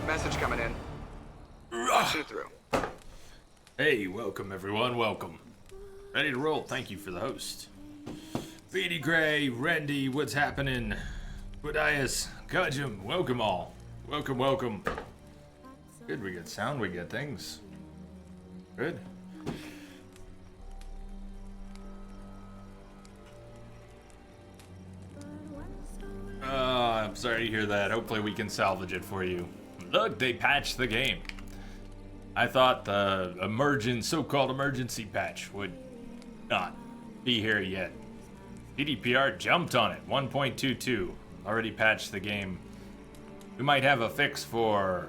Message coming in. Shoot through. Hey, welcome everyone, welcome. Ready to roll, thank you for the host. Beady Gray, Randy, what's happening? Budias, Kajum, welcome all. Welcome, welcome. Good, we get sound, we get things. Good. I'm sorry to hear that. Hopefully we can salvage it for you. Look, they patched the game. I thought the so-called emergency patch would not be here yet. GDPR jumped on it. 1.22 already patched the game. We might have a fix for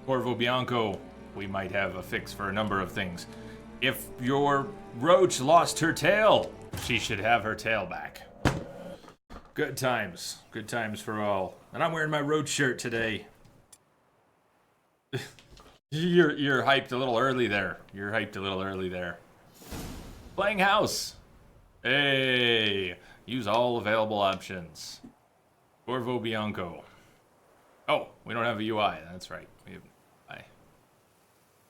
Corvo Bianco. We might have a fix for a number of things. If your roach lost her tail, she should have her tail back. Good times for all. And I'm wearing my roach shirt today. You're hyped a little early there. Playing house. Hey, use all available options. Corvo Bianco. Oh, we don't have a UI. That's right. We have UI.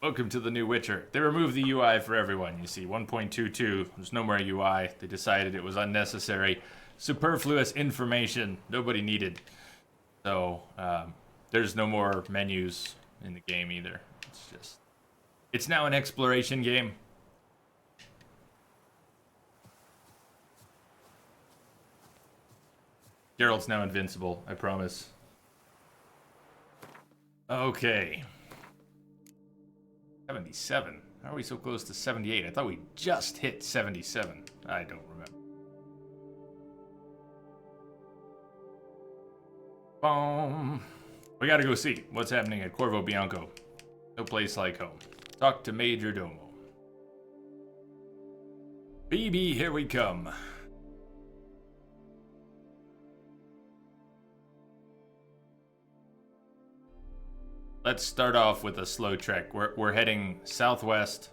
Welcome to the new Witcher. They removed the UI for everyone. You see, 1.22. There's no more UI. They decided it was unnecessary. Superfluous information nobody needed. So, there's no more menus in the game either. It's now an exploration game. Geralt's now invincible, I promise. Okay. 77. How are we so close to 78? I thought we just hit 77. I don't remember. We gotta go see what's happening at Corvo Bianco. No place like home. Talk to Major Domo. BB, here we come. Let's start off with a slow trek. We're heading southwest,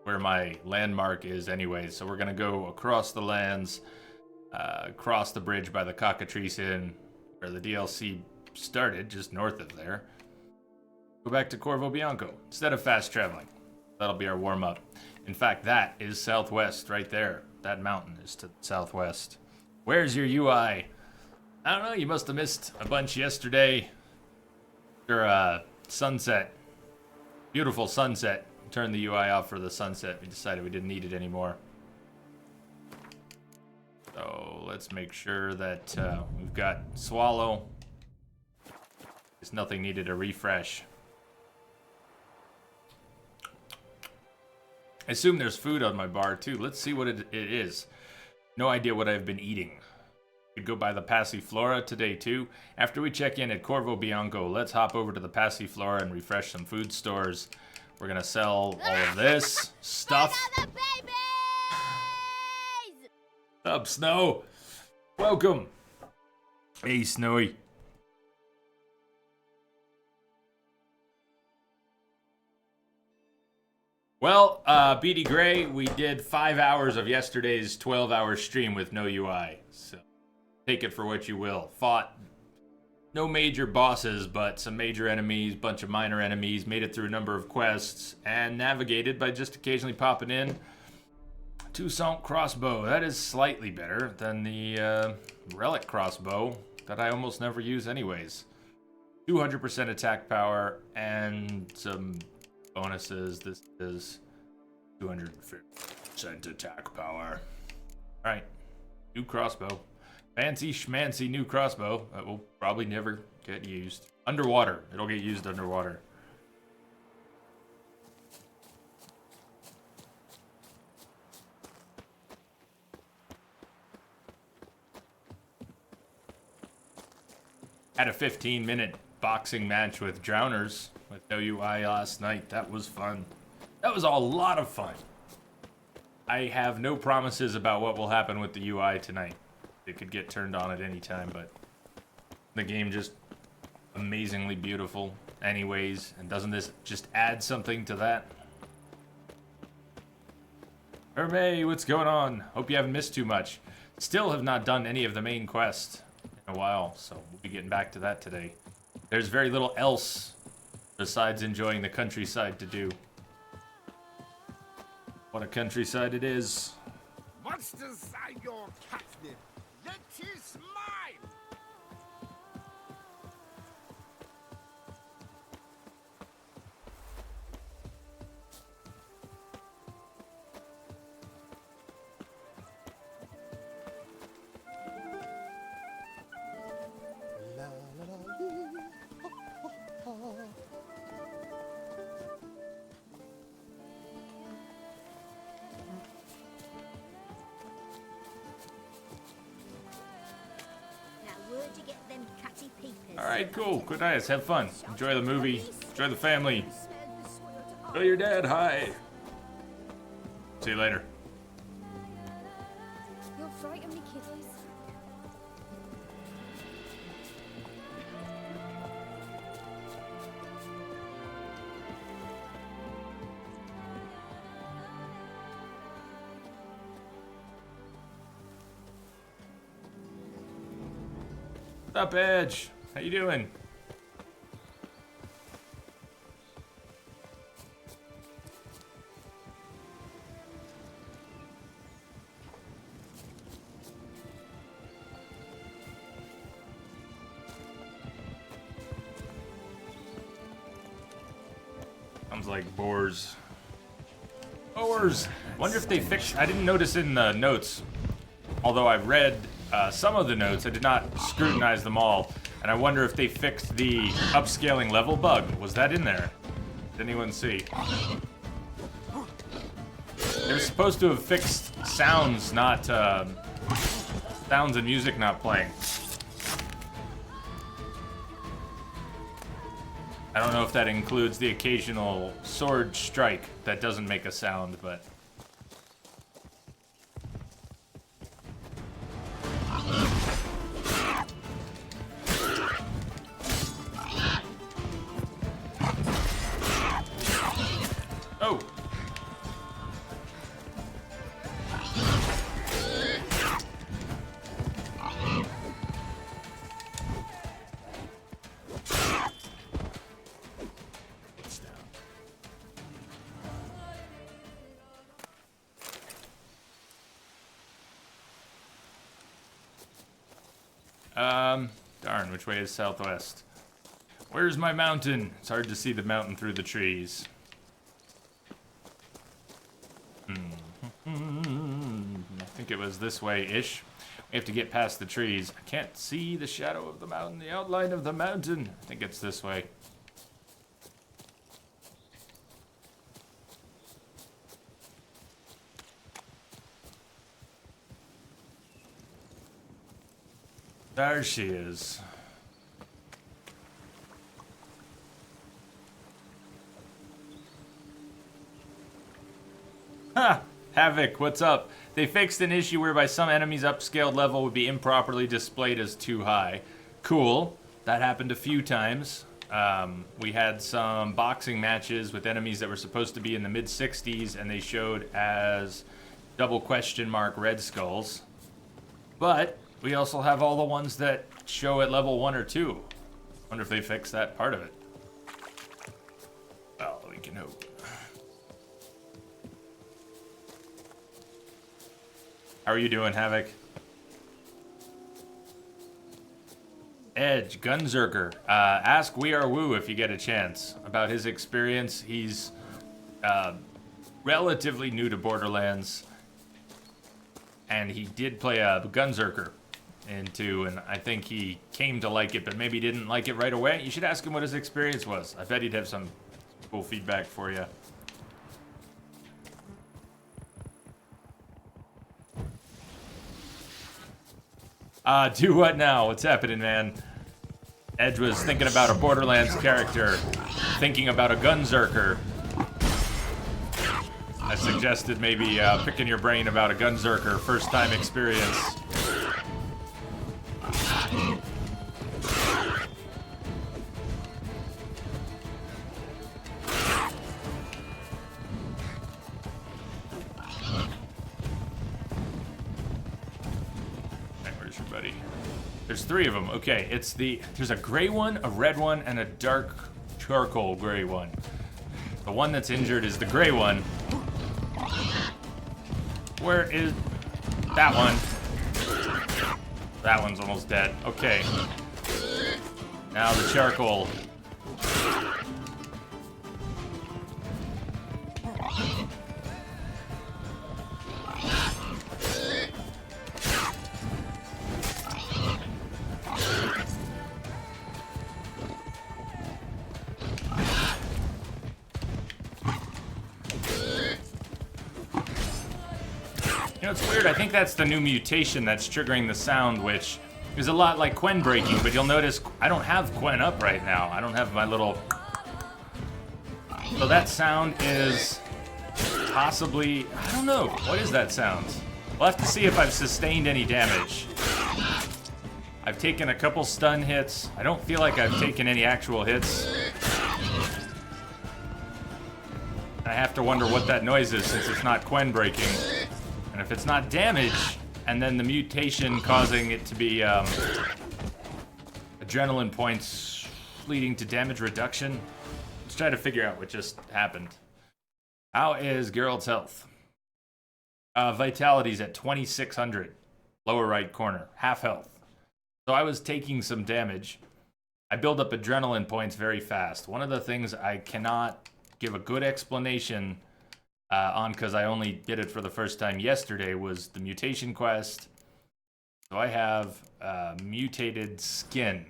where my landmark is anyway. So we're gonna go across the lands, cross the bridge by the Cockatrice Inn, where the DLC started, just north of there. Go back to Corvo Bianco instead of fast traveling. That'll be our warm-up. In fact, that is southwest right there. That mountain is to the southwest. Where's your UI? I don't know, you must have missed a bunch yesterday. Your sunset. Beautiful sunset. Turned the UI off for the sunset. We decided we didn't need it anymore. So let's make sure that we've got Swallow. There's nothing needed to refresh. I assume there's food on my bar too. Let's see what it is. No idea what I've been eating. Could go by the Passiflora today too. After we check in at Corvo Bianco, let's hop over to the Passiflora and refresh some food stores. We're gonna sell all of this stuff. Up, Snow. Welcome. Hey, Snowy. Well, BD Gray, we did 5 hours of yesterday's 12-hour stream with no UI. So take it for what you will. Fought no major bosses, but some major enemies, bunch of minor enemies, made it through a number of quests, and navigated by just occasionally popping in. Toussaint crossbow. That is slightly better than the relic crossbow that I almost never use anyways. 200% attack power and some bonuses. This is 250% attack power. Alright. New crossbow. Fancy schmancy new crossbow that will probably never get used. Underwater. It'll get used underwater. Had a 15-minute boxing match with Drowners with no UI last night. That was fun. That was a lot of fun. I have no promises about what will happen with the UI tonight. It could get turned on at any time, but the game just amazingly beautiful anyways. And doesn't this just add something to that? Hermé, what's going on? Hope you haven't missed too much. Still have not done any of the main quests in a while, so we'll be getting back to that today. There's very little else besides enjoying the countryside to do. What a countryside it is. Monsters are your captive. That is mine. La, la, la, lee. Ha, ha, ha. Now, where'd you get them catty peepers? All right, cool. Good night. Have fun. Enjoy the movie. Enjoy the family. Tell your dad hi. See you later. You'll frighten me, kiddies. What's up, Edge? How you doing? Sounds like boars. Boars! Wonder if they fixed. I didn't notice in the notes, although I read some of the notes. I did not scrutinize them all, and I wonder if they fixed the upscaling level bug. Was that in there? Did anyone see? They were supposed to have fixed sounds, not sounds and music not playing. I don't know if that includes the occasional sword strike that doesn't make a sound, but... Oh! Darn, which way is southwest? Where's my mountain? It's hard to see the mountain through the trees. I think it was this way-ish. We have to get past the trees. I can't see the shadow of the mountain, the outline of the mountain. I think it's this way. There she is. Ha! Havoc, what's up? They fixed an issue whereby some enemies' upscaled level would be improperly displayed as too high. Cool. That happened a few times. We had some boxing matches with enemies that were supposed to be in the mid-60s, and they showed as double question mark red skulls. But we also have all the ones that show at level 1 or 2. Wonder if they fixed that part of it. Well, we can hope. How are you doing, Havoc? Edge, Gunzerker. Ask We Are Woo if you get a chance about his experience. He's relatively new to Borderlands, and he did play a Gunzerker into, and I think he came to like it, but maybe didn't like it right away. You should ask him what his experience was. I bet he'd have some cool feedback for you. Do what now? What's happening, man? Edge was thinking about a Borderlands character, thinking about a Gunzerker. I suggested maybe picking your brain about a Gunzerker first time experience. Where's your buddy? There's 3 of them. Okay, there's a gray one, a red one, and a dark charcoal gray one. The one that's injured is the gray one. Where is that one? That one's almost dead. Okay. Now the charcoal. You know, it's weird. I think that's the new mutation that's triggering the sound, which is a lot like Quen breaking, but you'll notice I don't have Quen up right now. I don't have my little... So that sound is possibly... I don't know. What is that sound? We'll have to see if I've sustained any damage. I've taken a couple stun hits. I don't feel like I've taken any actual hits. I have to wonder what that noise is since it's not Quen breaking. And if it's not damage, and then the mutation causing it to be adrenaline points leading to damage reduction, let's try to figure out what just happened. How is Geralt's health? Vitality's at 2600, lower right corner, half health. So I was taking some damage. I build up adrenaline points very fast. One of the things I cannot give a good explanation on, because I only did it for the first time yesterday, was the mutation quest. So I have mutated skin.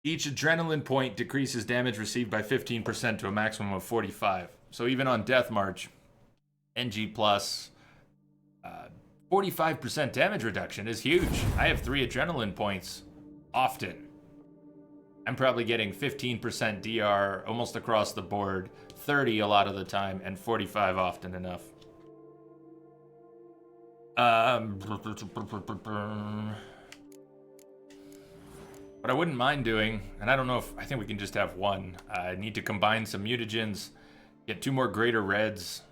Each adrenaline point decreases damage received by 15% to a maximum of 45. So even on Death March, NG plus, 45% damage reduction is huge. I have 3 adrenaline points often. I'm probably getting 15% DR almost across the board, 30 a lot of the time, and 45 often enough. What I wouldn't mind doing, and I don't know if, I think we can just have one. I need to combine some mutagens, get 2 more greater reds.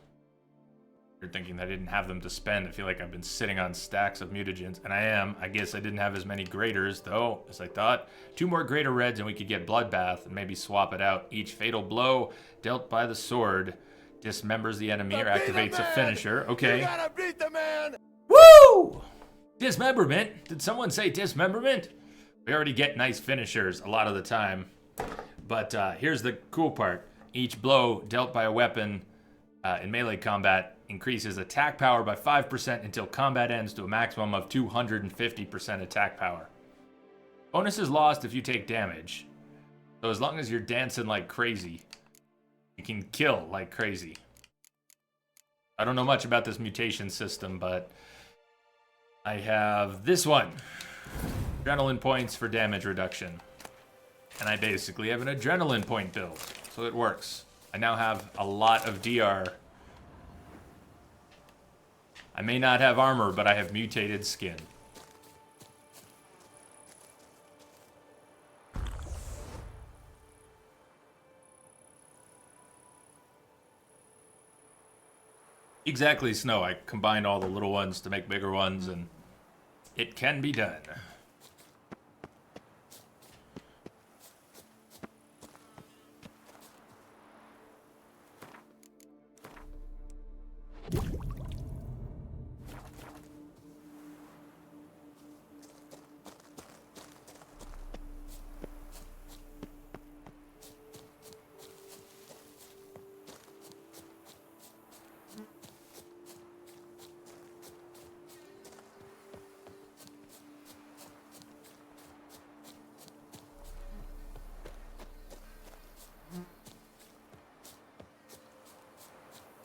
You're thinking I didn't have them to spend. I feel like I've been sitting on stacks of mutagens, and I am. I guess I didn't have as many graders, though, as I thought. 2 more greater reds, and we could get Bloodbath and maybe swap it out. Each fatal blow dealt by the sword dismembers the enemy or activates a finisher. Okay. You gotta beat the man! Woo! Dismemberment? Did someone say dismemberment? We already get nice finishers a lot of the time. But here's the cool part. Each blow dealt by a weapon in melee combat increases attack power by 5% until combat ends to a maximum of 250% attack power. Bonus is lost if you take damage. So as long as you're dancing like crazy, you can kill like crazy. I don't know much about this mutation system, but I have this one. Adrenaline points for damage reduction. And I basically have an adrenaline point build, so it works. I now have a lot of DR. I may not have armor, but I have mutated skin. Exactly, Snow. I combined all the little ones to make bigger ones, and it can be done.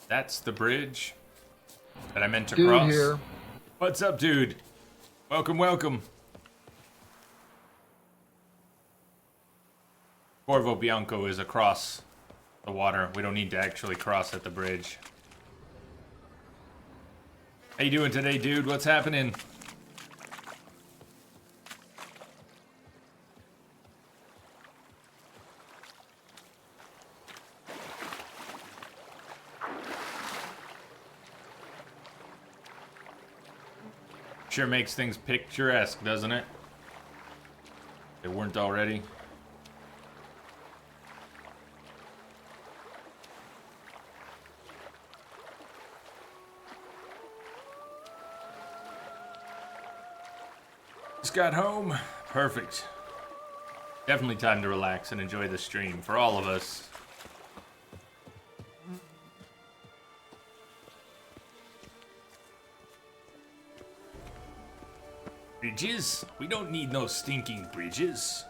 That's the bridge that I meant to cross. Dude here. What's up, dude? Welcome, welcome. Corvo Bianco is across the water. We don't need to actually cross at the bridge. How you doing today, dude? What's happening? Sure makes things picturesque, doesn't it? They weren't already. Just got home. Perfect. Definitely time to relax and enjoy the stream for all of us. Bridges? We don't need no stinking bridges.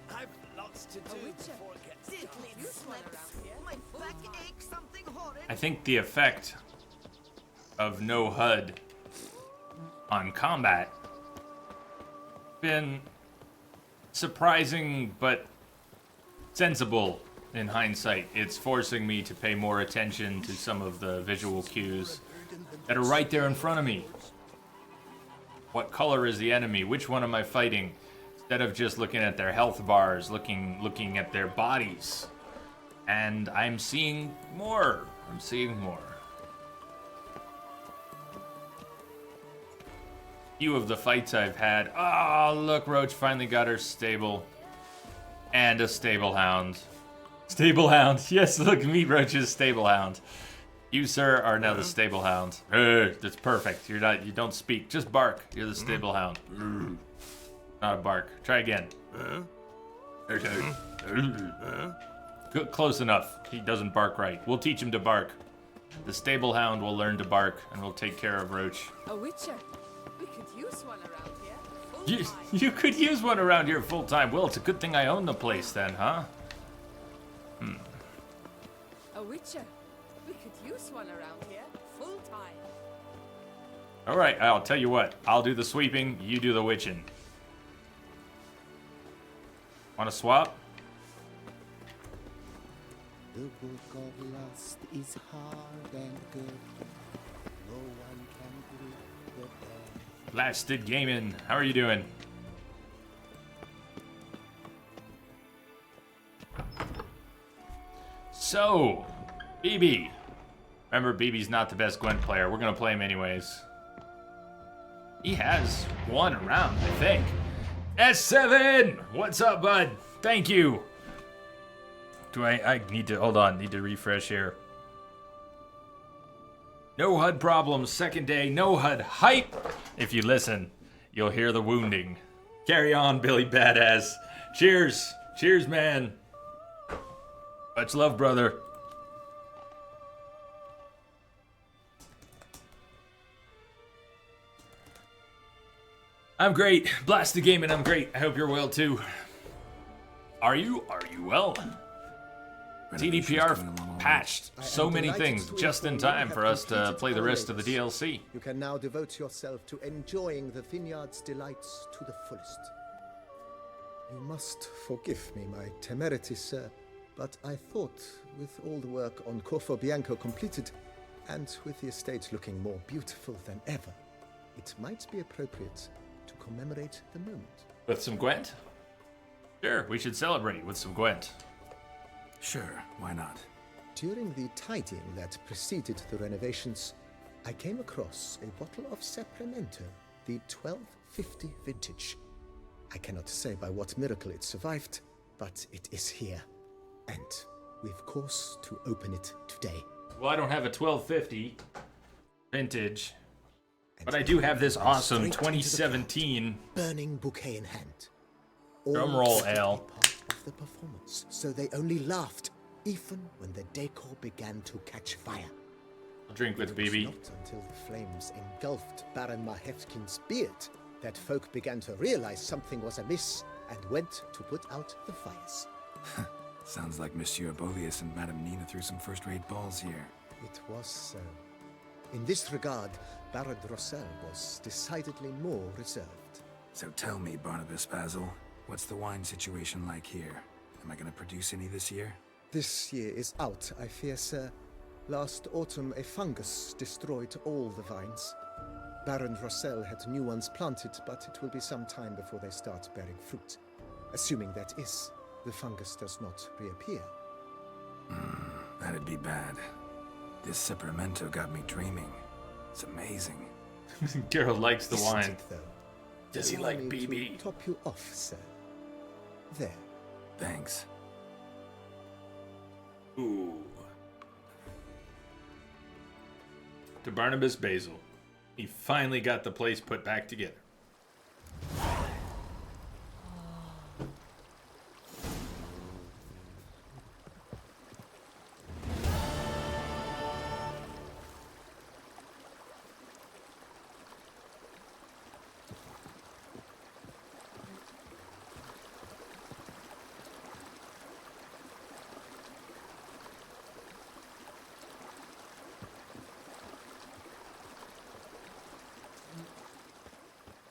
I've lots to do before it gets dark. My back aches something horrid. I think the effect of no HUD on combat been surprising but sensible in hindsight. It's forcing me to pay more attention to some of the visual cues that are right there in front of me. What color is the enemy? Which one am I fighting? Instead of just looking at their health bars, looking at their bodies. And I'm seeing more. I'm seeing more. Few of the fights I've had. Oh, look, Roach finally got her stable. And a stable hound. Stable hound. Yes, look, meet Roach's stable hound. You, sir, are now the stable hound. That's perfect. You don't speak. Just bark. You're the stable hound. Not a bark. Try again. Close enough. He doesn't bark right. We'll teach him to bark. The stable hound will learn to bark, and we'll take care of Roach. A witcher. We could use one around here. You could use one around here full time. Well, it's a good thing I own the place then, huh? A witcher. We could use one around here full time. All right, I'll tell you what. I'll do the sweeping. You do the witching. Want to swap? The book of lust is hard and good. No one can grip the pen. Blasted Gaming. How are you doing? So, BB. Remember, BB's not the best Gwent player. We're going to play him anyways. He has one around, I think. S7! What's up, bud? Thank you. Do I need to, hold on, need to refresh here. No HUD problems, second day, no HUD hype. If you listen, you'll hear the wounding. Carry on, Billy Badass. Cheers. Cheers, man. Much love, brother. I'm great. Blast the game and I'm great. I hope you're well too. Are you? Are you well? TDPR patched so many things just in time for us to play the rest of the DLC. You can now devote yourself to enjoying the vineyard's delights to the fullest. You must forgive me my temerity, sir, but I thought with all the work on Corfo Bianco completed, and with the estate looking more beautiful than ever, it might be appropriate to commemorate the moment. With some Gwent? Sure, we should celebrate with some Gwent. Sure, why not? During the tidying that preceded the renovations, I came across a bottle of Sapramento, the 1250 vintage. I cannot say by what miracle it survived, but it is here. And we've course to open it today. Well, I don't have a 1250 vintage, but I do have this awesome Straight into the 2017 burning bouquet in hand. Drum roll, strictly Al. part of the performance, so they only laughed, even when the decor began to catch fire. I'll drink with It was BB. not until the flames engulfed Baron Mahevkin's beard that folk began to realize something was amiss and went to put out the fires. Sounds like Monsieur Bolius and Madame Nina threw some first-rate balls here. It was so. In this regard, Baron Rossel was decidedly more reserved. So tell me, Barnabas Basil, what's the wine situation like here? Am I gonna produce any this year? This year is out, I fear, sir. Last autumn, a fungus destroyed all the vines. Baron Rossel had new ones planted, but it will be some time before they start bearing fruit. Assuming that is, the fungus does not reappear. That'd be bad. This Sacramento got me dreaming. It's amazing. Geralt likes the Isn't wine. it, though? Does he Allow like me BB? to top you off, sir. There. Thanks. Ooh. To Barnabas Basil. He finally got the place put back together.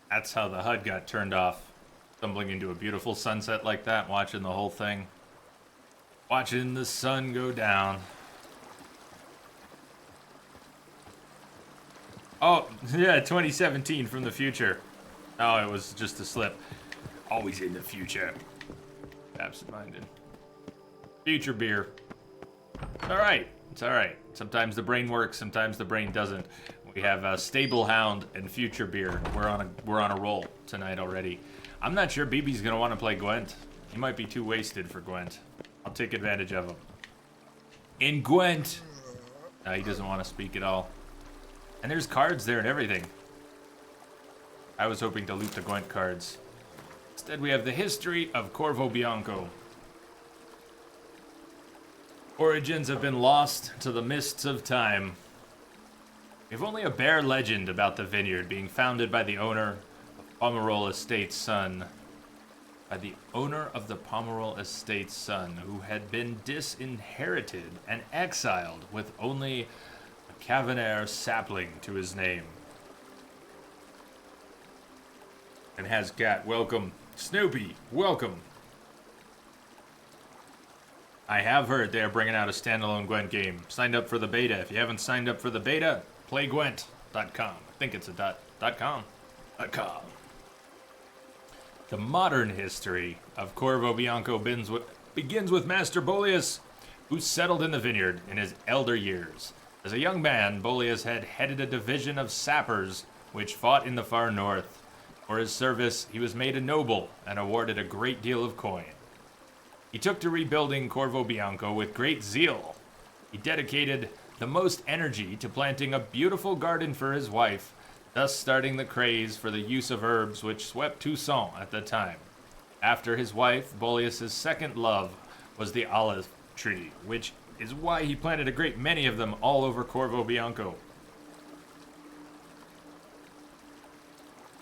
That's how the HUD got turned off. Stumbling into a beautiful sunset like that, watching the whole thing. Watching the sun go down. Oh, yeah, 2017 from the future. Oh, it was just a slip. Always in the future. Absent-minded. Future beer. Alright, it's alright. Sometimes the brain works, sometimes the brain doesn't. We have Stable Hound and Future Beer. We're on a roll tonight already. I'm not sure BB's gonna want to play Gwent. He might be too wasted for Gwent. I'll take advantage of him. In Gwent! No, he doesn't want to speak at all. And there's cards there and everything. I was hoping to loot the Gwent cards. Instead, we have the history of Corvo Bianco. Origins have been lost to the mists of time. We have only a bare legend about the vineyard being founded by the owner of Pomerol Estate's son. By the owner of the Pomerol Estate's son, who had been disinherited and exiled with only a Cavanair sapling to his name. And Hascat, welcome. Snoopy, welcome. I have heard they are bringing out a standalone Gwent game. Signed up for the beta. If you haven't signed up for the beta, playgwent.com. I think it's a .com. .com. The modern history of Corvo Bianco begins with Master Boleas, who settled in the vineyard in his elder years. As a young man, Boleas had headed a division of sappers which fought in the far north. For his service, he was made a noble and awarded a great deal of coin. He took to rebuilding Corvo Bianco with great zeal. He dedicated the most energy to planting a beautiful garden for his wife, thus starting the craze for the use of herbs which swept Toussaint at the time. After his wife, Boleas' second love was the olive tree, which is why he planted a great many of them all over Corvo Bianco.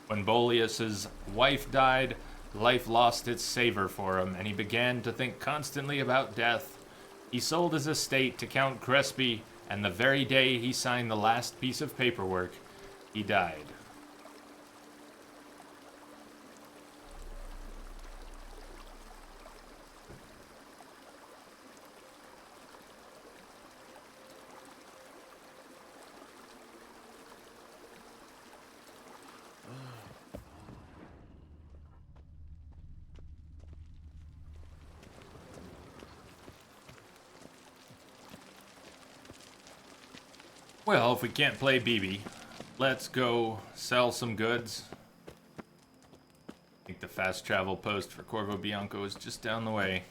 When Boleas' wife died, life lost its savor for him, and he began to think constantly about death. He sold his estate to Count Crespi, and the very day he signed the last piece of paperwork, he died. Well, if we can't play BB, let's go sell some goods. I think the fast travel post for Corvo Bianco is just down the way.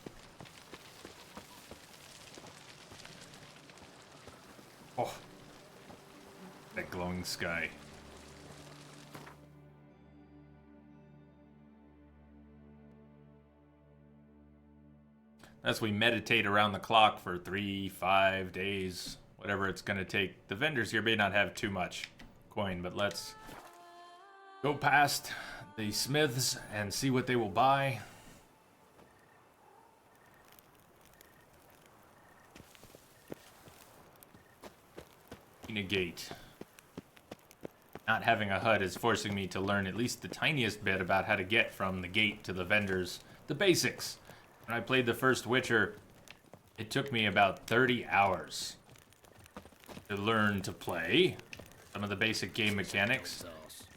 Oh, that glowing sky. As we meditate around the clock for 3-5 days. Whatever it's going to take. The vendors here may not have too much coin, but let's go past the smiths and see what they will buy. Negate. Not having a HUD is forcing me to learn at least the tiniest bit about how to get from the gate to the vendors. The basics. When I played the first Witcher, it took me about 30 hours to learn to play some of the basic game mechanics.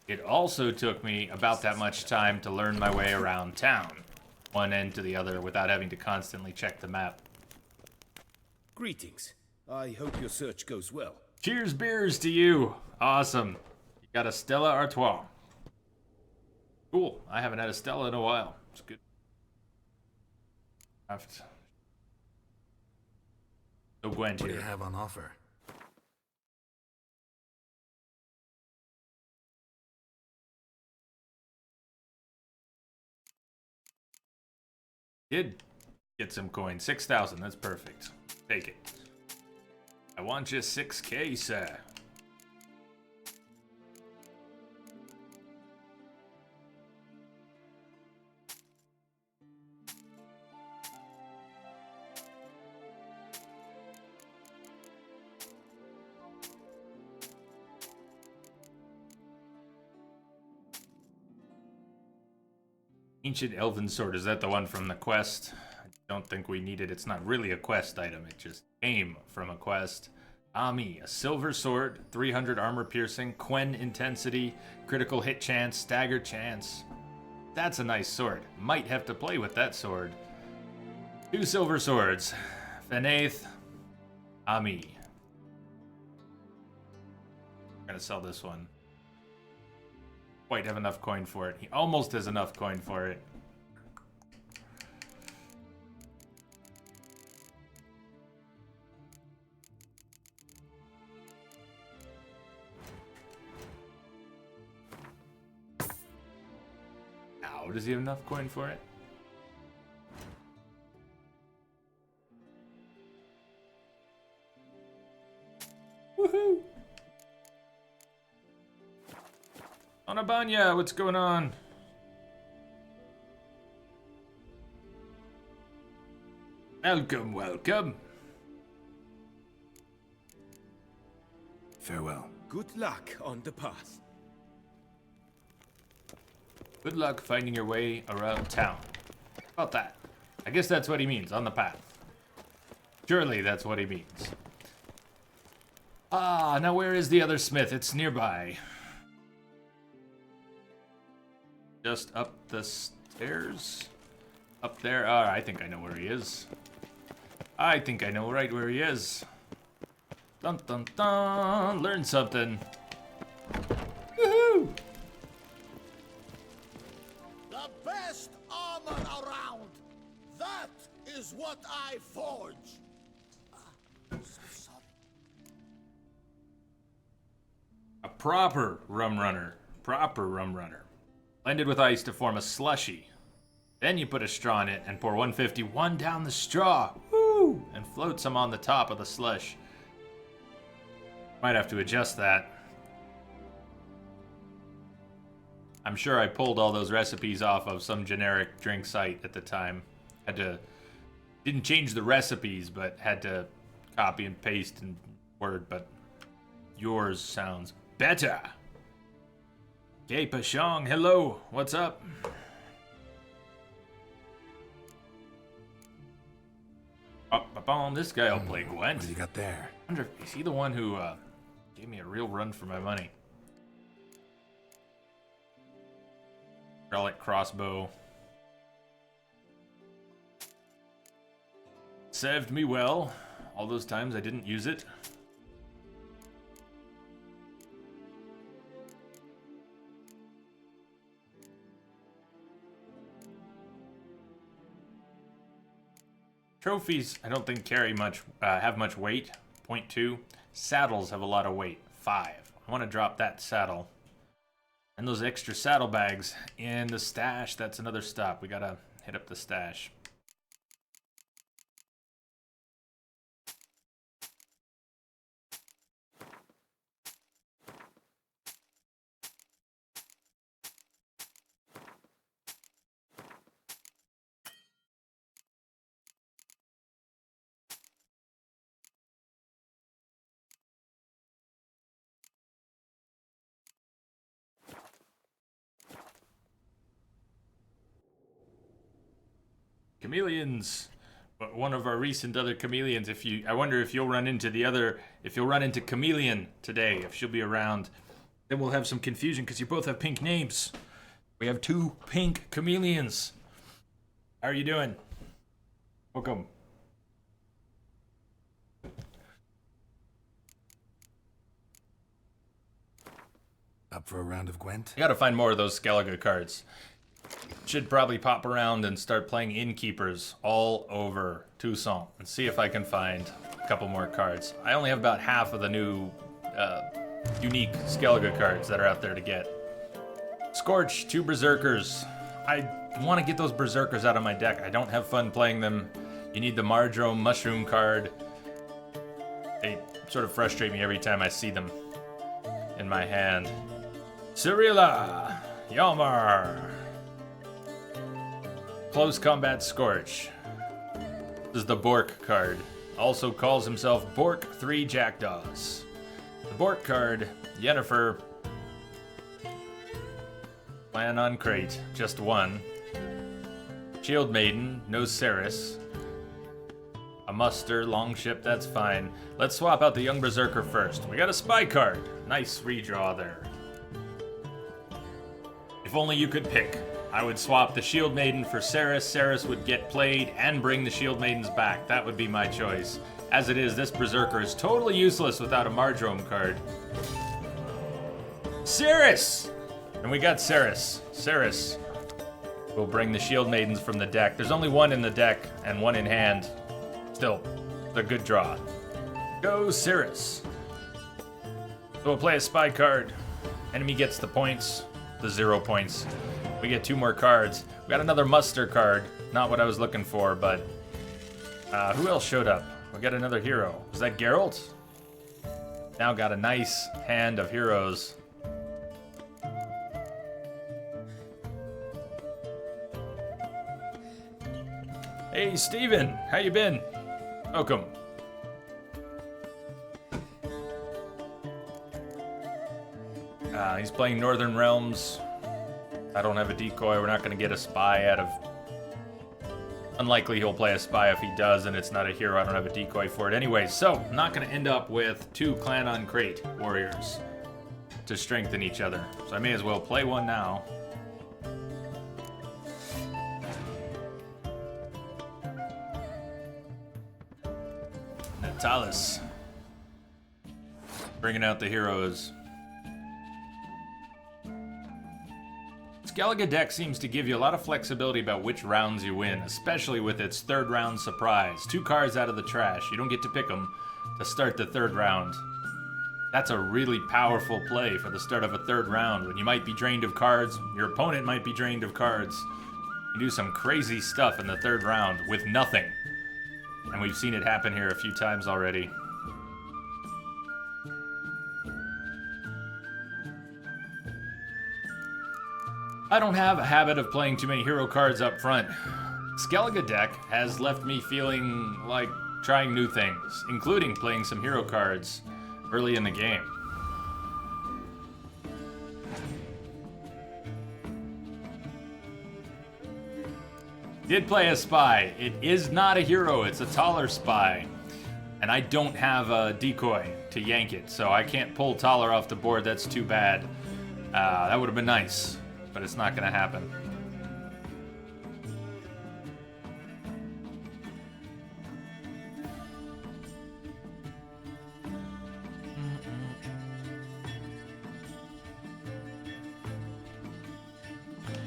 It also took me about that much time to learn my way around town, one end to the other, without having to constantly check the map. Greetings. I hope your search goes well. Cheers beers to you. Awesome. You got a Stella Artois. Cool. I haven't had a Stella in a while. It's good. So Gwent What do here. you have on offer? Did get some coins. 6,000. That's perfect. Take it. I want you 6K, sir. Ancient Elven Sword, is that the one from the quest? I don't think we need it. It's not really a quest item. It just came from a quest. Ami, a silver sword, 300 armor piercing, Quen intensity, critical hit chance, stagger chance. That's a nice sword. Might have to play with that sword. 2 silver swords. Fenaith, Ami. I'm gonna sell this one. Quite have enough coin for it. He almost has enough coin for it. Ow, does he have enough coin for it? Woohoo! Onabanya, what's going on? Welcome, welcome. Farewell. Good luck on the path. Good luck finding your way around town. How about that? I guess that's what he means, on the path. Surely that's what he means. Ah, now where is the other smith? It's nearby. Just up the stairs? Up there? Oh, I think I know where he is. I think I know right where he is. Dun dun dun! Learn something. Woohoo! The best armor around. That is what I forge. So sorry. A proper rum runner. Proper rum runner. Blended with ice to form a slushy. Then you put a straw in it and pour 151 down the straw. Woo! And float some on the top of the slush. Might have to adjust that. I'm sure I pulled all those recipes off of some generic drink site at the time. Didn't change the recipes, but had to copy and paste in Word, but yours sounds better. Okay, Pashong, hello, what's up? This guy will play Gwent. What do you got there? I wonder if, is he the one who gave me a real run for my money? Relic crossbow. Served me well. All those times I didn't use it. Trophies, I don't think carry much, have much weight. 0.2. Saddles have a lot of weight. 5. I want to drop that saddle. And those extra saddlebags in the stash. That's another stop. We gotta hit up the stash. Chameleons. But one of our recent other chameleons. I wonder if you'll run into Chameleon today, if she'll be around. Then we'll have some confusion because you both have pink names. We have 2 pink chameleons. How are you doing? Welcome. Up for a round of Gwent? I gotta find more of those Skellige cards. Should probably pop around and start playing Innkeepers all over Toussaint and see if I can find a couple more cards. I only have about half of the new unique Skellige cards that are out there to get. Scorch, 2 Berserkers. I want to get those Berserkers out of my deck. I don't have fun playing them. You need the Mardrome Mushroom card. They sort of frustrate me every time I see them in my hand. Cirilla, Yalmar. Close Combat Scorch. This is the Bork card. Also calls himself Bork 3 Jackdaws. The Bork card, Yennefer. Plan on crate, just 1. Shield Maiden, no Ceres. A muster, Longship, that's fine. Let's swap out the Young Berserker first. We got a Spy card. Nice redraw there. If only you could pick. I would swap the Shield Maiden for Ceres. Ceres would get played and bring the Shield Maidens back. That would be my choice. As it is, this Berserker is totally useless without a Mardrome card. Ceres! And we got Ceres. Ceres will bring the Shield Maidens from the deck. There's only 1 in the deck and 1 in hand. Still, it's a good draw. Go Ceres. So we'll play a Spy card. Enemy gets the points, the 0 points. We get 2 more cards. We got another muster card. Not what I was looking for, but who else showed up? We got another hero. Was that Geralt? Now got a nice hand of heroes. Hey, Steven, how you been? Welcome. He's playing Northern Realms. I don't have a decoy. We're not going to get a spy out of... Unlikely he'll play a spy. If he does, and it's not a hero, I don't have a decoy for it. Anyway, so I'm not going to end up with 2 Clan on Crate warriors to strengthen each other. So I may as well play one now. Natalis. Bringing out the heroes. Skellige deck seems to give you a lot of flexibility about which rounds you win, especially with its 3rd round surprise. 2 cards out of the trash. You don't get to pick them to start the 3rd round. That's a really powerful play for the start of a 3rd round when you might be drained of cards, your opponent might be drained of cards. You do some crazy stuff in the 3rd round with nothing. And we've seen it happen here a few times already. I don't have a habit of playing too many hero cards up front. Skellige deck has left me feeling like trying new things, including playing some hero cards early in the game. Did play a spy. It is not a hero, it's a taller spy. And I don't have a decoy to yank it, so I can't pull taller off the board. That's too bad. That would have been nice, but it's not gonna happen.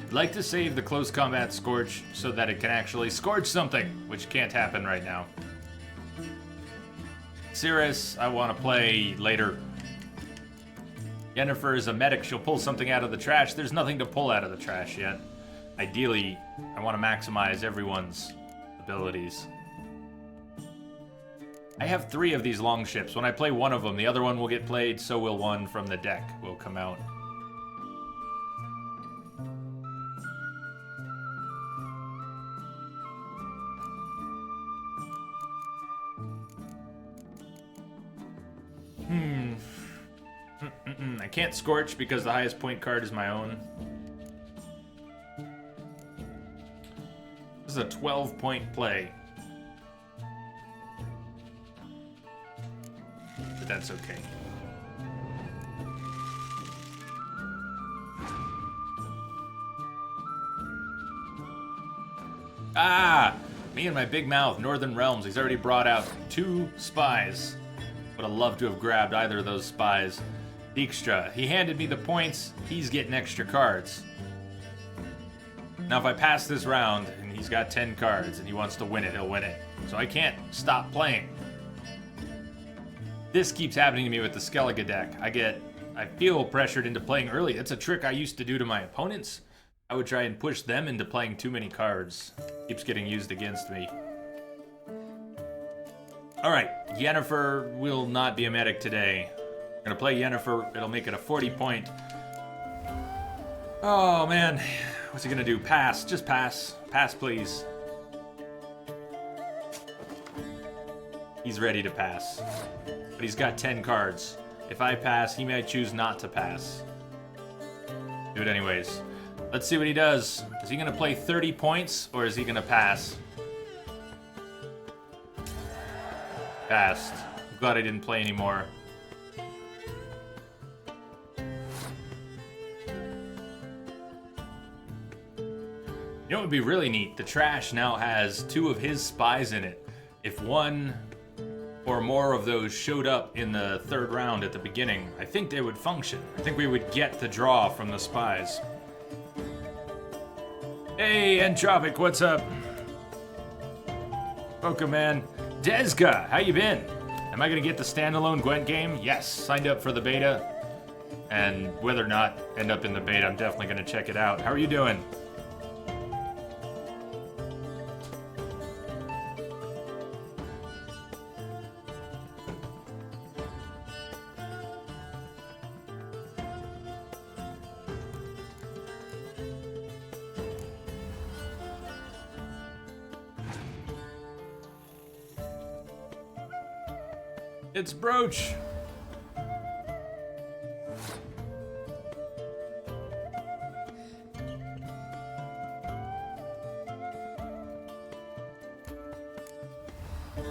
I'd like to save the close combat Scorch so that it can actually scorch something, which can't happen right now. Cirrus, I want to play later. Yennefer is a medic. She'll pull something out of the trash. There's nothing to pull out of the trash yet. Ideally, I want to maximize everyone's abilities. I have 3 of these long ships. When I play one of them, the other one will get played, so will one from the deck will come out. I can't Scorch because the highest point card is my own. This is a 12-point play. But that's okay. Ah! Me and my big mouth, Northern Realms. He's already brought out 2 spies. Would have loved to have grabbed either of those spies. Dijkstra, he handed me the points. He's getting extra cards. Now if I pass this round, and he's got 10 cards, and he wants to win it, he'll win it. So I can't stop playing. This keeps happening to me with the Skellige deck. I feel pressured into playing early. That's a trick I used to do to my opponents. I would try and push them into playing too many cards. Keeps getting used against me. Alright, Yennefer will not be a medic today. We're gonna play Yennefer, it'll make it a 40-point. Oh man, what's he gonna do? Pass, just pass. Pass, please. He's ready to pass. But he's got 10 cards. If I pass, he might choose not to pass. Do it anyways. Let's see what he does. Is he gonna play 30 points, or is he gonna pass? Passed. I'm glad I didn't play anymore. You know what would be really neat? The trash now has 2 of his spies in it. If one or more of those showed up in the 3rd round at the beginning, I think they would function. I think we would get the draw from the spies. Hey, Entropic, what's up? Welcome, man. Dezga, how you been? Am I gonna get the standalone Gwent game? Yes, signed up for the beta. And whether or not end up in the beta, I'm definitely gonna check it out. How are you doing? It's Brooch.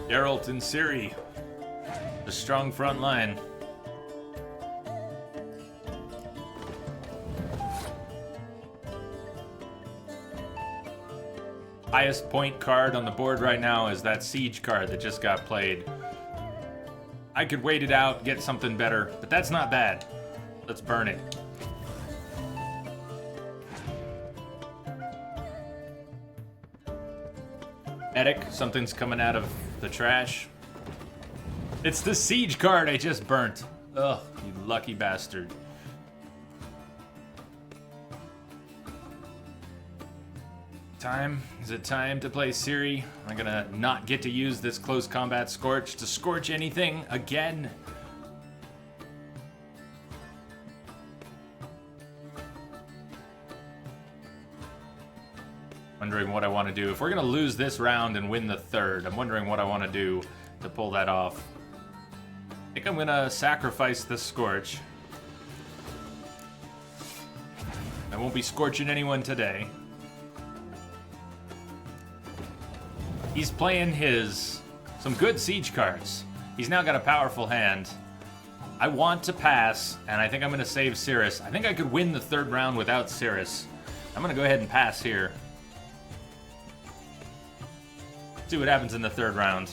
Geralt and Ciri. A strong front line. Highest point card on the board right now is that siege card that just got played. I could wait it out, get something better, but that's not bad. Let's burn it. Medic, something's coming out of the trash. It's the siege card I just burnt. Ugh, you lucky bastard. Time? Is it time to play Ciri? I'm gonna not get to use this close combat Scorch to scorch anything again. Wondering what I want to do. If we're gonna lose this round and win the 3rd, I'm wondering what I want to do to pull that off. I think I'm gonna sacrifice the Scorch. I won't be scorching anyone today. He's playing some good siege cards. He's now got a powerful hand. I want to pass, and I think I'm going to save Cirrus. I think I could win the 3rd round without Cirrus. I'm going to go ahead and pass here. See what happens in the 3rd round.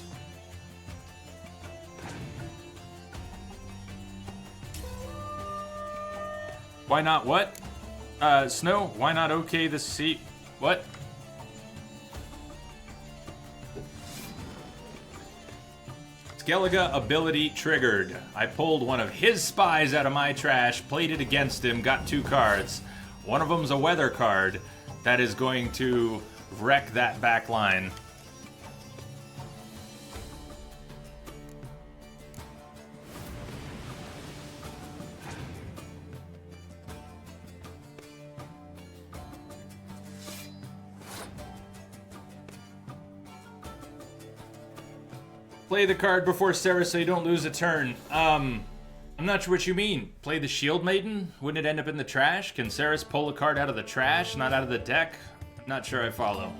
Why not what? Snow, why not okay the seat? What? Skellige ability triggered. I pulled one of his spies out of my trash, played it against him, got 2 cards. One of them's a weather card that is going to wreck that back line. Play the card before Sarah so you don't lose a turn. I'm not sure what you mean. Play the Shield Maiden? Wouldn't it end up in the trash? Can Ceres pull a card out of the trash, not out of the deck? I'm not sure I follow.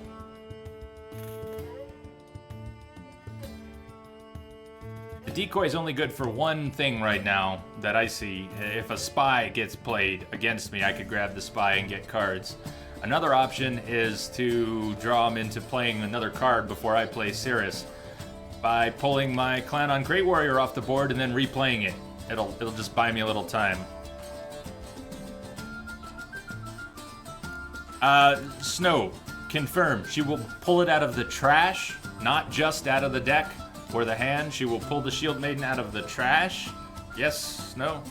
decoy is only good for one thing right now that I see. If a spy gets played against me, I could grab the spy and get cards. Another option is to draw him into playing another card before I play Cirrus by pulling my Clan on Great Warrior off the board and then replaying it. It'll just buy me a little time. Snow, confirm. She will pull it out of the trash, not just out of the deck or the hand. She will pull the Shield Maiden out of the trash. Yes, Snow.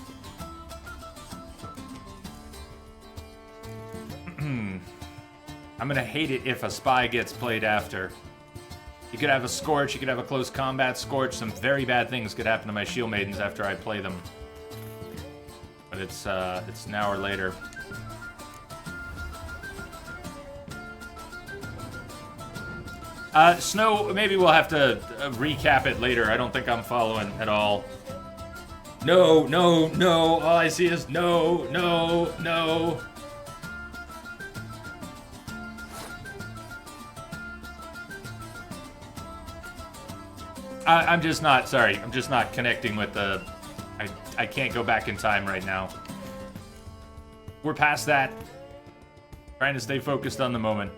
I'm gonna hate it if a spy gets played after. You could have a Scorch, you could have a close combat Scorch. Some very bad things could happen to my Shield Maidens after I play them. But it's now or later. Snow, maybe we'll have to recap it later. I don't think I'm following at all. No, no, no. All I see is no, no, no. I'm just not, sorry, I'm just not connecting with the, I can't go back in time right now. We're past that. Trying to stay focused on the moment.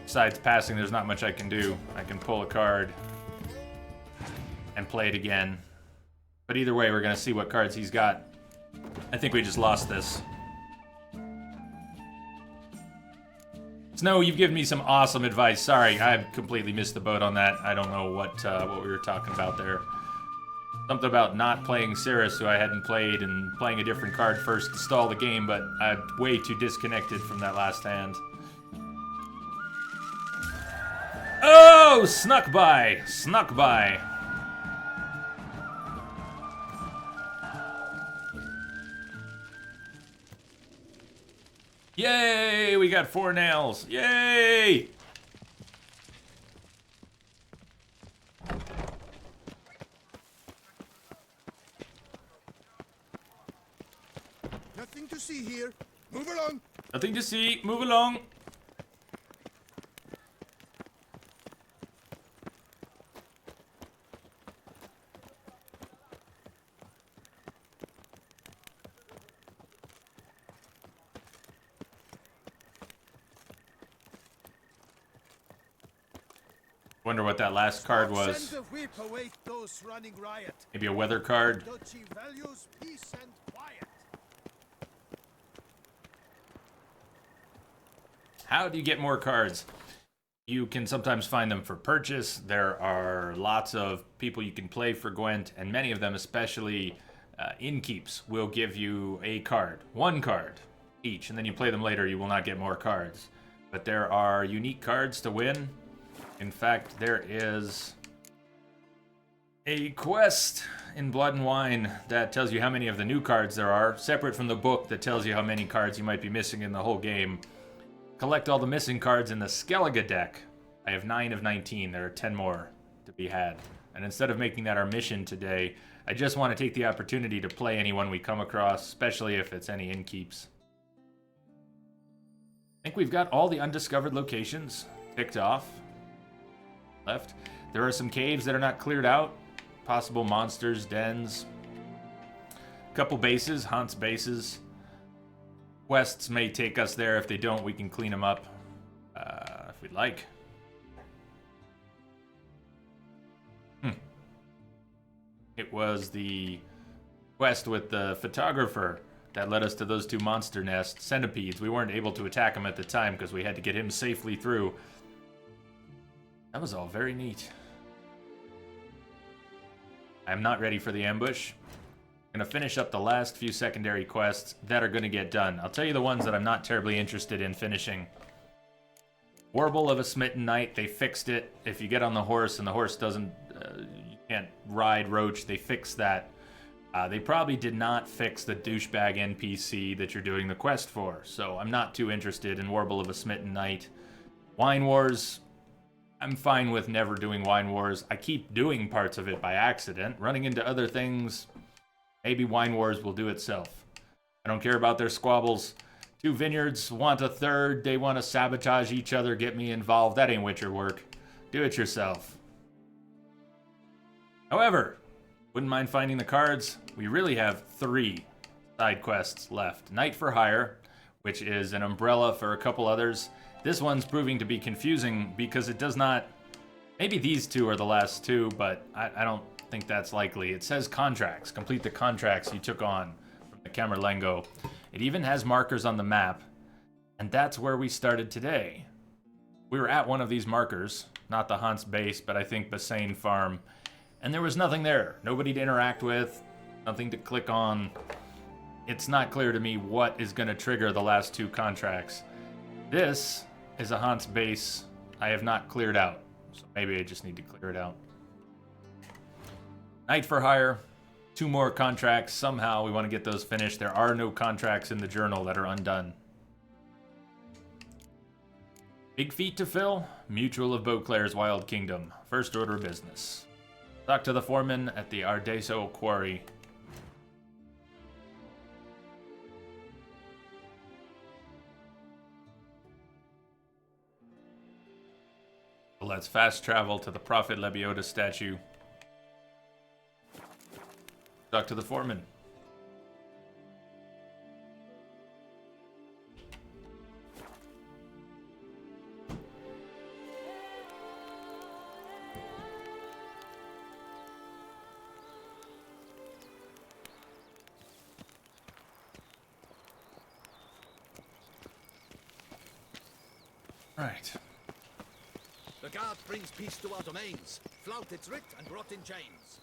Besides passing, there's not much I can do. I can pull a card and play it again. But either way, we're gonna see what cards he's got. I think we just lost this. Snow, you've given me some awesome advice. Sorry, I completely missed the boat on that. I don't know what we were talking about there. Something about not playing Cirrus, who I hadn't played, and playing a different card first to stall the game, but I'm way too disconnected from that last hand. Oh, snuck by, snuck by. Yay, we got 4 nails. Yay! Nothing to see here. Move along. Nothing to see. Move along. Wonder what that last card was. Send the whip await those running riot. Maybe a weather card. Duchy values peace and quiet. How do you get more cards? You can sometimes find them for purchase. There are lots of people you can play for Gwent, and many of them, especially innkeeps, will give you a card. 1 card each, and then you play them later, you will not get more cards. But there are unique cards to win. In fact, there is a quest in Blood and Wine that tells you how many of the new cards there are, separate from the book that tells you how many cards you might be missing in the whole game. Collect all the missing cards in the Skellige deck. I have 9 of 19. There are 10 more to be had. And instead of making that our mission today, I just want to take the opportunity to play anyone we come across, especially if it's any innkeeps. I think we've got all the undiscovered locations ticked off. Left. There are some caves that are not cleared out. Possible monsters, dens. A couple bases, Hunt's bases. Quests may take us there. If they don't, we can clean them up if we'd like. It was the quest with the photographer that led us to those 2 monster nest centipedes. We weren't able to attack him at the time because we had to get him safely through. That was all very neat. I'm not ready for the ambush. I'm gonna finish up the last few secondary quests that are gonna get done. I'll tell you the ones that I'm not terribly interested in finishing. Warble of a Smitten Knight, they fixed it. If you get on the horse and the horse doesn't, you can't ride Roach, they fixed that. They probably did not fix the douchebag NPC that you're doing the quest for, so I'm not too interested in Warble of a Smitten Knight. Wine Wars, I'm fine with never doing Wine Wars. I keep doing parts of it by accident, running into other things. Maybe Wine Wars will do itself. I don't care about their squabbles. 2 vineyards want a third. They want to sabotage each other, get me involved. That ain't Witcher work. Do it yourself. However, wouldn't mind finding the cards. We really have 3 side quests left. Knight for Hire, which is an umbrella for a couple others. This one's proving to be confusing because it does not... Maybe these 2 are the last 2, but I don't think that's likely. It says contracts. Complete the contracts you took on from the Camerlengo. It even has markers on the map, and that's where we started today. We were at one of these markers, not the Hans base, but I think Bassane Farm, and there was nothing there. Nobody to interact with, nothing to click on. It's not clear to me what is going to trigger the last 2 contracts. This is a Hans base I have not cleared out, so maybe I just need to clear it out. Knight for Hire, 2 more contracts. Somehow we want to get those finished. There are no contracts in the journal that are undone. Big feat to fill. Mutual of Beauclair's Wild Kingdom. First order of business. Talk to the foreman at the Ardeso Quarry. Let's fast travel to the Prophet Lebioda statue. Talk to the foreman. Right. The guard brings peace to our domains. Flout its writ and brought in chains.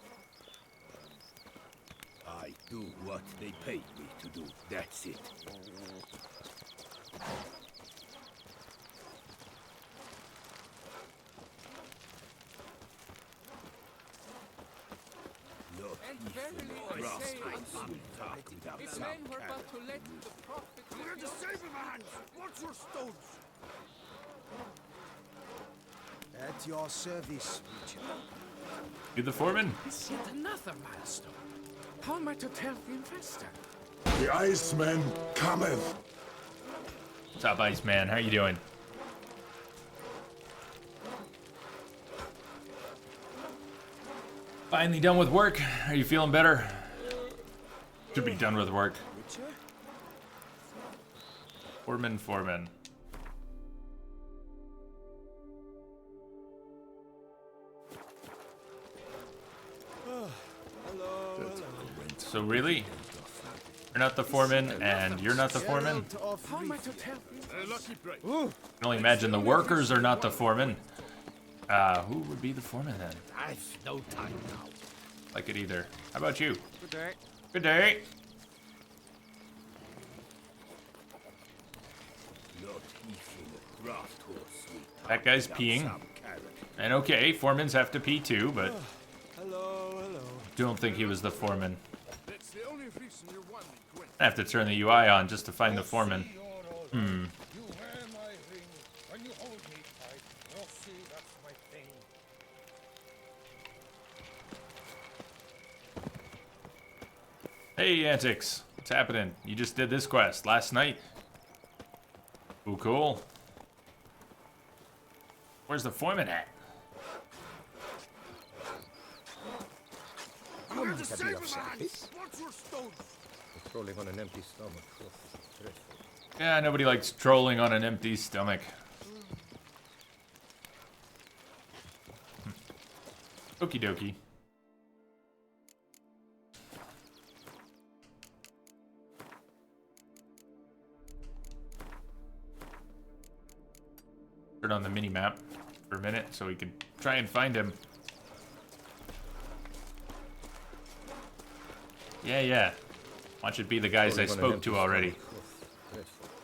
I do what they paid me to do. That's it. Look, And verily I say unto you, talk without if some men were carrot. but to let the prophet... We're the saber hands! What's your stones? At your service, Witcher. You the foreman? It's yet another milestone. How am I to tell the investor? The Iceman cometh. What's up, Iceman? How you doing? Finally done with work? Are you feeling better? Should be done with work. Foreman. So really? You're not the foreman, and you're not the foreman? How am I to tell? I can only imagine the workers are not the foreman. Who would be the foreman then? I've no time now. Like it either. How about you? Good day. Good day. Not even a draft horse, sweet. That guy's peeing. Some carrot. And okay, foremans have to pee too, but Hello. don't think he was the foreman. That's the only reason you want me, Gwyn. I have to turn the UI on just to find the foreman. You wear my ring when you hold me tight. You'll see that's my thing. Hey, Antics. What's happening? You just did this quest last night? Ooh, cool. Where's the foreman at? We're the to be saber of hands! service. What's your stones? Patrolling on an empty stomach. Oh, dreadful. Yeah, nobody likes trolling on an empty stomach. Okie dokie. Turn on the mini map for a minute so we can try and find him. Yeah. Watch it be the guys I spoke to already.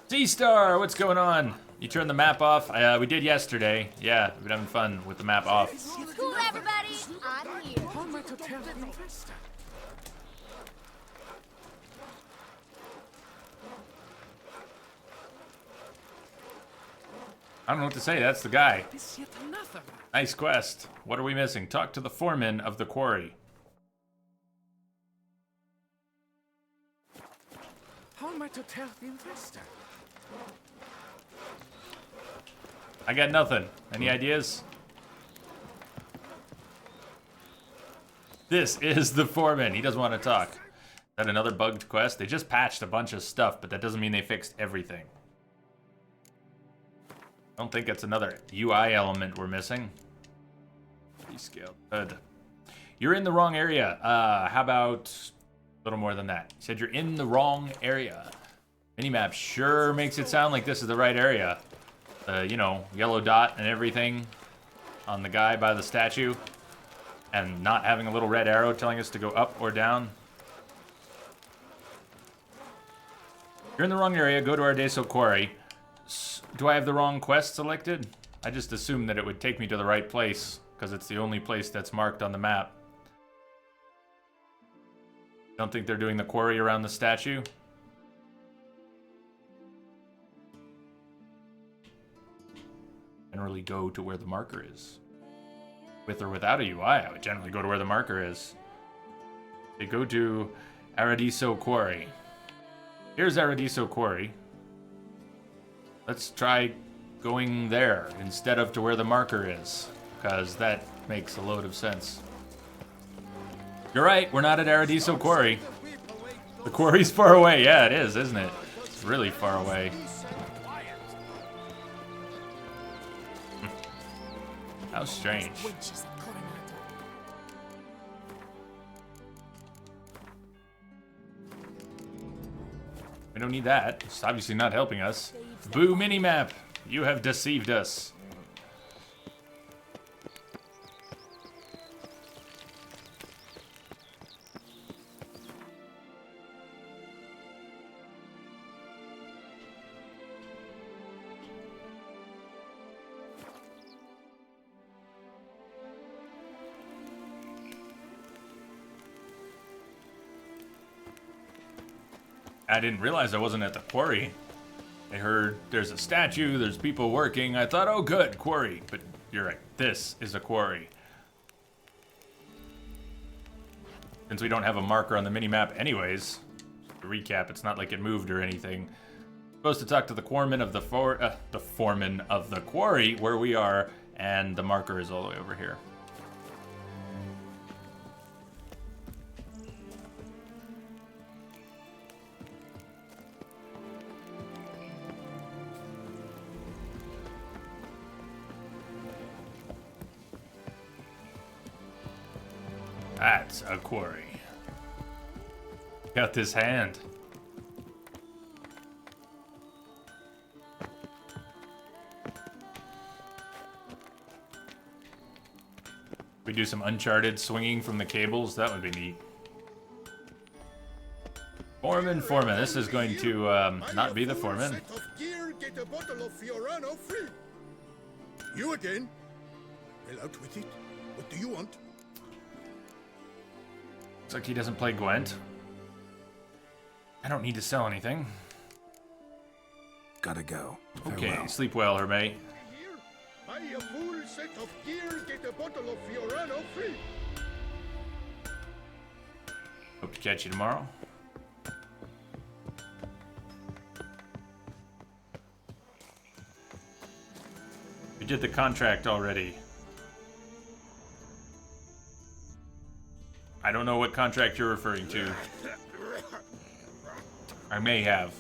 C-Star, what's going on? You turned the map off? We did yesterday. Yeah, we've been having fun with the map off. Cool, everybody. I'm here. How am I to tell the investor? I don't know what to say, that's the guy. It's yet another. Nice quest. What are we missing? Talk to the foreman of the quarry. How am I to tell the investor? I got nothing. Any ideas? This is the foreman. He doesn't want to talk. Is that another bugged quest? They just patched a bunch of stuff, but that doesn't mean they fixed everything. I don't think it's another UI element we're missing. Rescale. Good. You're in the wrong area. How about a little more than that? You said you're in the wrong area. Minimap sure makes it sound like this is the right area. You know, yellow dot and everything on the guy by the statue. And not having a little red arrow telling us to go up or down. You're in the wrong area. Go to Ardeso Quarry. Do I have the wrong quest selected? I just assumed that it would take me to the right place because it's the only place that's marked on the map. Don't think they're doing the quarry around the statue? Generally go to where the marker is. With or without a UI, I would generally go to where the marker is. They go to Aradiso Quarry. Here's Aradiso Quarry. Let's try going there instead of to where the marker is, because that makes a load of sense. You're right, we're not at Aradiso Quarry. The quarry's far away. Yeah, it is, isn't it? It's really far away. How strange. We don't need that. It's obviously not helping us. Boo minimap! You have deceived us. I didn't realize I wasn't at the quarry. I heard there's a statue, there's people working. I thought, oh good, quarry. But you're right, this is a quarry. Since we don't have a marker on the minimap anyways, to recap, it's not like it moved or anything. Supposed to talk to the foreman of the foreman of the quarry where we are, and the marker is all the way over here. That's a quarry. Got this hand. We do some Uncharted swinging from the cables. That would be neat. Foreman. This is going to not be the foreman. You again? Well, out with it. What do you want? Looks like he doesn't play Gwent. I don't need to sell anything. Gotta go. Okay, Farewell. sleep well, Hermé. Buy a full set of gear, get a bottle of Fiorano free. Hope to catch you tomorrow. We did the contract already. I don't know what contract you're referring to. I may have.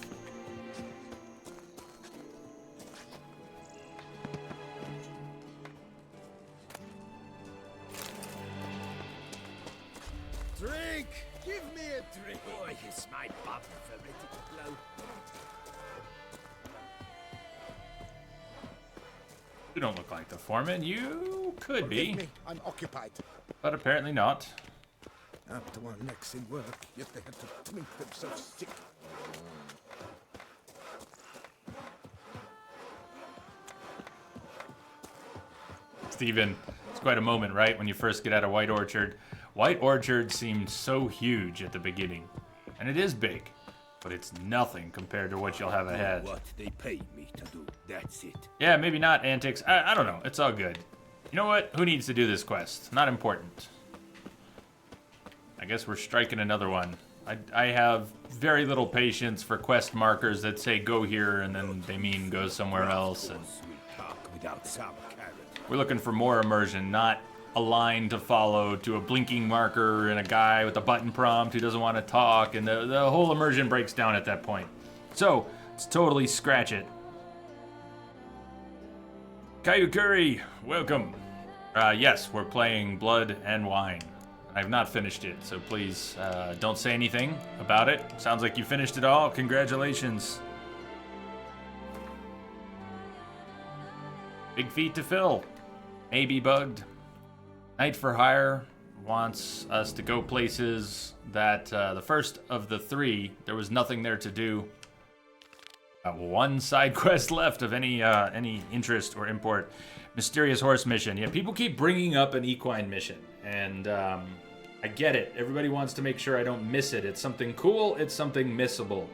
Drink! Give me a drink! Oh, yes, my bubbles are ready to blow. You don't look like the foreman. You could be. Me, I'm occupied. But apparently not. Up to our necks in work, yet they had to drink themselves sick. Steven, it's quite a moment, right? When you first get out of White Orchard. White Orchard seemed so huge at the beginning. And it is big. But it's nothing compared to what you'll have ahead. What they paid me to do, that's it. Yeah, maybe not antics. I don't know. It's all good. You know what? Who needs to do this quest? Not important. I guess we're striking another one. I have very little patience for quest markers that say go here and then they mean go somewhere else. And We'll talk without sour carrot. we're looking for more immersion, not a line to follow to a blinking marker and a guy with a button prompt who doesn't want to talk, and the whole immersion breaks down at that point. So, let's totally scratch it. Kayukuri, welcome. Yes, we're playing Blood and Wine. I've not finished it, so please don't say anything about it. Sounds like you finished it all. Congratulations. Big feet to fill. Maybe bugged. Night for Hire wants us to go places that the first of the three, there was nothing there to do. One side quest left of any interest or import. Mysterious horse mission. Yeah, people keep bringing up an equine mission, and I get it. Everybody wants to make sure I don't miss it. It's something cool. It's something missable.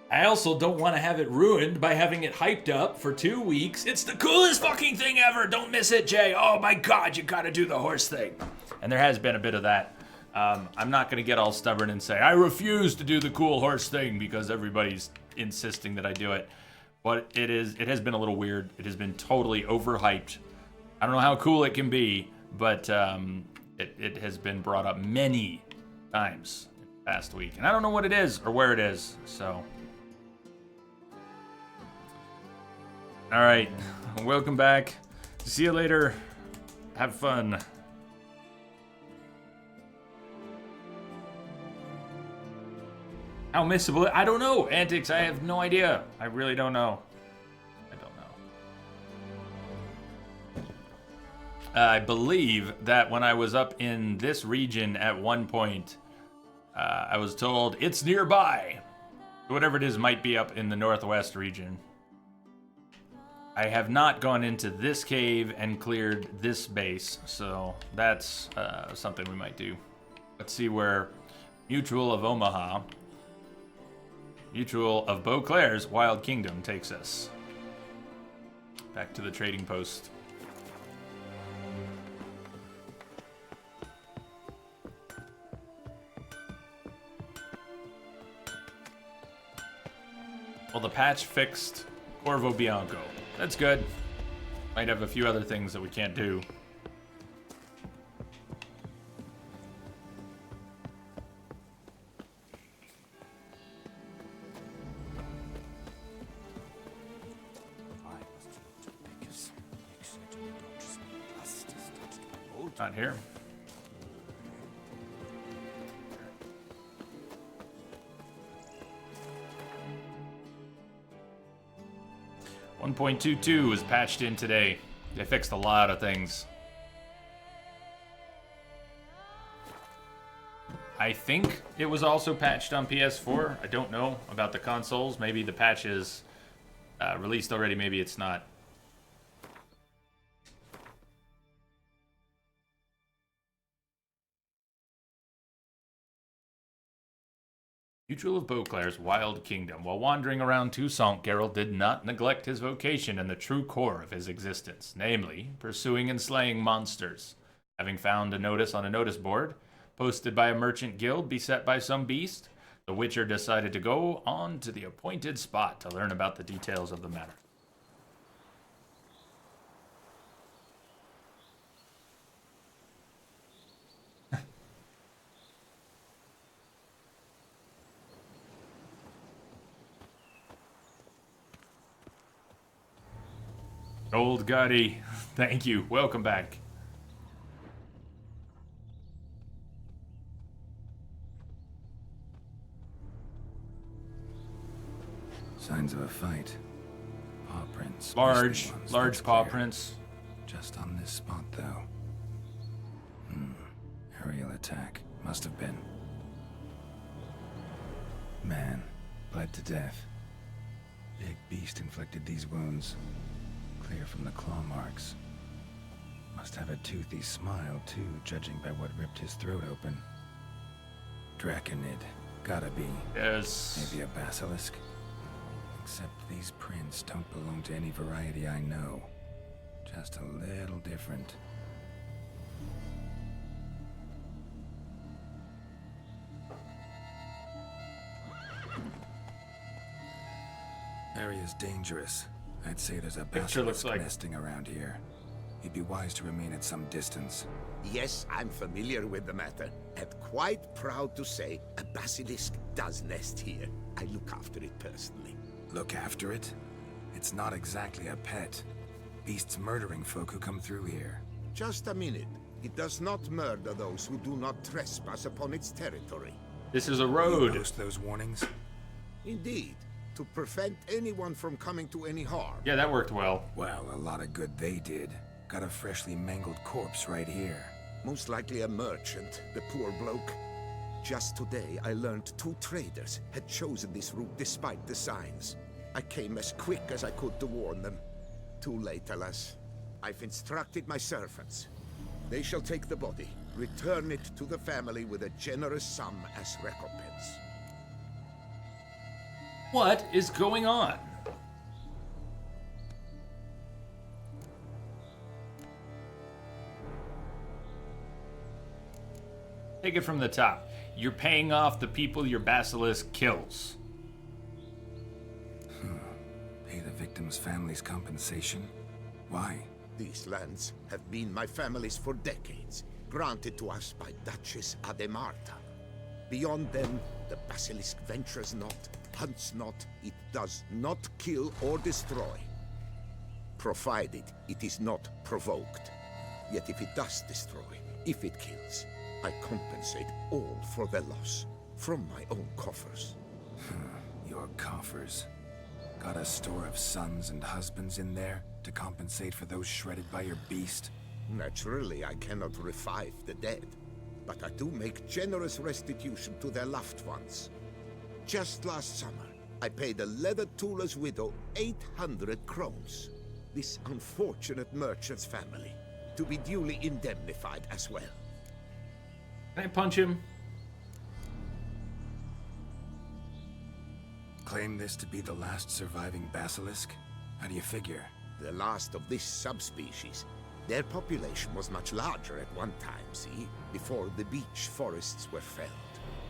I also don't want to have it ruined by having it hyped up for 2 weeks. It's the coolest fucking thing ever. Don't miss it, Jay. Oh my God, you gotta do the horse thing. And there has been a bit of that. I'm not gonna get all stubborn and say, I refuse to do the cool horse thing because everybody's insisting that I do it. But it has been a little weird. It has been totally overhyped. I don't know how cool it can be, but it has been brought up many times in the past week. And I don't know what it is or where it is, so. All right, welcome back. See you later. Have fun. How missable? I don't know. Antics, I have no idea. I really don't know. I believe that when I was up in this region at one point, I was told it's nearby. Whatever it is might be up in the northwest region. I have not gone into this cave and cleared this base, so that's something we might do. Let's see where Mutual of Omaha, Mutual of Beauclair's Wild Kingdom takes us. Back to the trading post. Well, the patch fixed Corvo Bianco. That's good. Might have a few other things that we can't do. Not here. .22 was patched in today. They fixed a lot of things. I think it was also patched on PS4. I don't know about the consoles. Maybe the patch is released already. Maybe it's not. Mutual of Beauclair's Wild Kingdom. While wandering around Toussaint, Geralt did not neglect his vocation and the true core of his existence, namely, pursuing and slaying monsters. Having found a notice on a notice board, posted by a merchant guild beset by some beast, the Witcher decided to go on to the appointed spot to learn about the details of the matter. Old Gotti, thank you. Welcome back. Signs of a fight. Paw prints. Large paw prints. Just on this spot, though. Aerial attack. Must have been. Man, bled to death. Big beast inflicted these wounds. Clear from the claw marks. Must have a toothy smile, too, judging by what ripped his throat open. Draconid. Gotta be. Yes. Maybe a basilisk? Except these prints don't belong to any variety I know. Just a little different. Area's dangerous. I'd say there's a basilisk nesting around here. You'd be wise to remain at some distance. Yes, I'm familiar with the matter, and quite proud to say a basilisk does nest here. I look after it personally. Look after it? It's not exactly a pet. Beasts murdering folk who come through here. Just a minute. It does not murder those who do not trespass upon its territory. This is a road. You post those warnings? Indeed, to prevent anyone from coming to any harm. Yeah, that worked well. Well, a lot of good they did. Got a freshly mangled corpse right here. Most likely a merchant, the poor bloke. Just today, I learned 2 traders had chosen this route despite the signs. I came as quick as I could to warn them. Too late, alas. I've instructed my servants. They shall take the body, return it to the family with a generous sum as recompense. What is going on? Take it from the top. You're paying off the people your basilisk kills. Pay the victim's family's compensation? Why? These lands have been my family's for decades, granted to us by Duchess Ademarta. Beyond them, the basilisk ventures not, hunts not, it does not kill or destroy. Provided it is not provoked. Yet if it does destroy, if it kills, I compensate all for the loss, from my own coffers. Your coffers. Got a store of sons and husbands in there to compensate for those shredded by your beast? Naturally, I cannot revive the dead, but I do make generous restitution to their loved ones. Just last summer, I paid a leather tooler's widow 800 crowns. This unfortunate merchant's family, to be duly indemnified as well. Can I punch him? Claim this to be the last surviving basilisk? How do you figure? The last of this subspecies. Their population was much larger at one time, see? Before the beech forests were felled.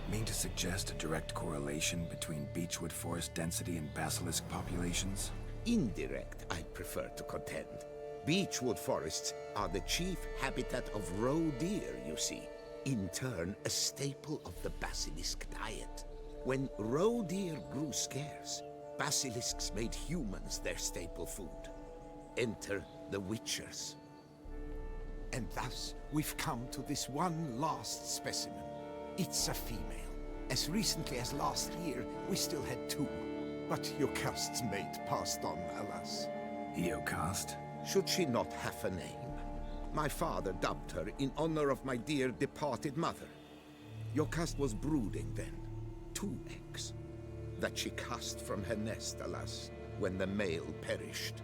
Mean to suggest a direct correlation between beechwood forest density and basilisk populations? Indirect, I'd prefer to contend. Beechwood forests are the chief habitat of roe deer, you see. In turn, a staple of the basilisk diet. When roe deer grew scarce, basilisks made humans their staple food. Enter the witchers. And thus, we've come to this one last specimen. It's a female. As recently as last year, we still had 2. But Jocast's mate passed on, alas. Jocast? Should she not have a name? My father dubbed her in honor of my dear departed mother. Jocast was brooding then. 2 eggs. That she cast from her nest, alas, when the male perished.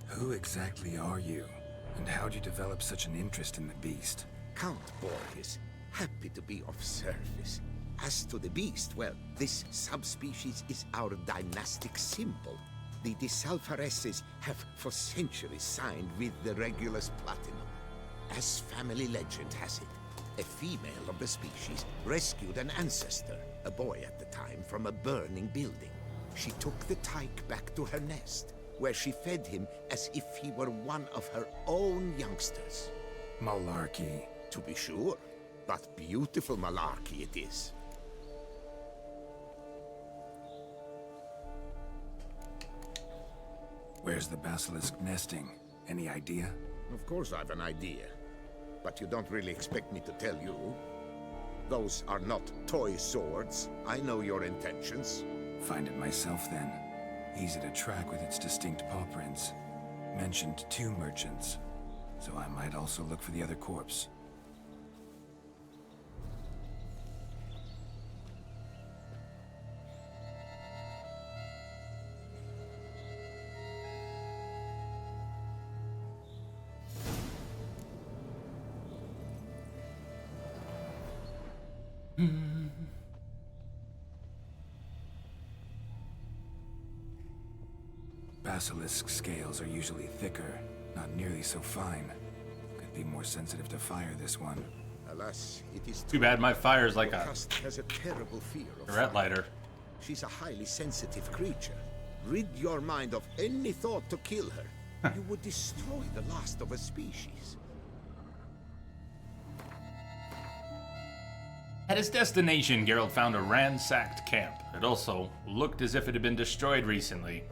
Who exactly are you? And how'd you develop such an interest in the beast? Count Borges, happy to be of service. As to the beast, well, this subspecies is our dynastic symbol. The de Salfareses have for centuries signed with the Regulus Platinum. As family legend has it, a female of the species rescued an ancestor, a boy at the time, from a burning building. She took the tyke back to her nest, where she fed him as if he were one of her own youngsters. Malarkey. To be sure, but beautiful malarkey it is. Where's the basilisk nesting? Any idea? Of course I've an idea, but you don't really expect me to tell you. Those are not toy swords. I know your intentions. Find it myself then. Easy to track with its distinct paw prints. Mentioned 2 merchants, so I might also look for the other corpse. Basilisk scales are usually thicker, not nearly so fine. Could be more sensitive to fire, this one. Alas, it is Too bad my fire is like a Jocast has a terrible fear of cigarette fire. lighter. She's a highly sensitive creature. rid your mind of any thought to kill her, you would destroy the last of a species. At his destination, Geralt found a ransacked camp. It also looked as if it had been destroyed recently.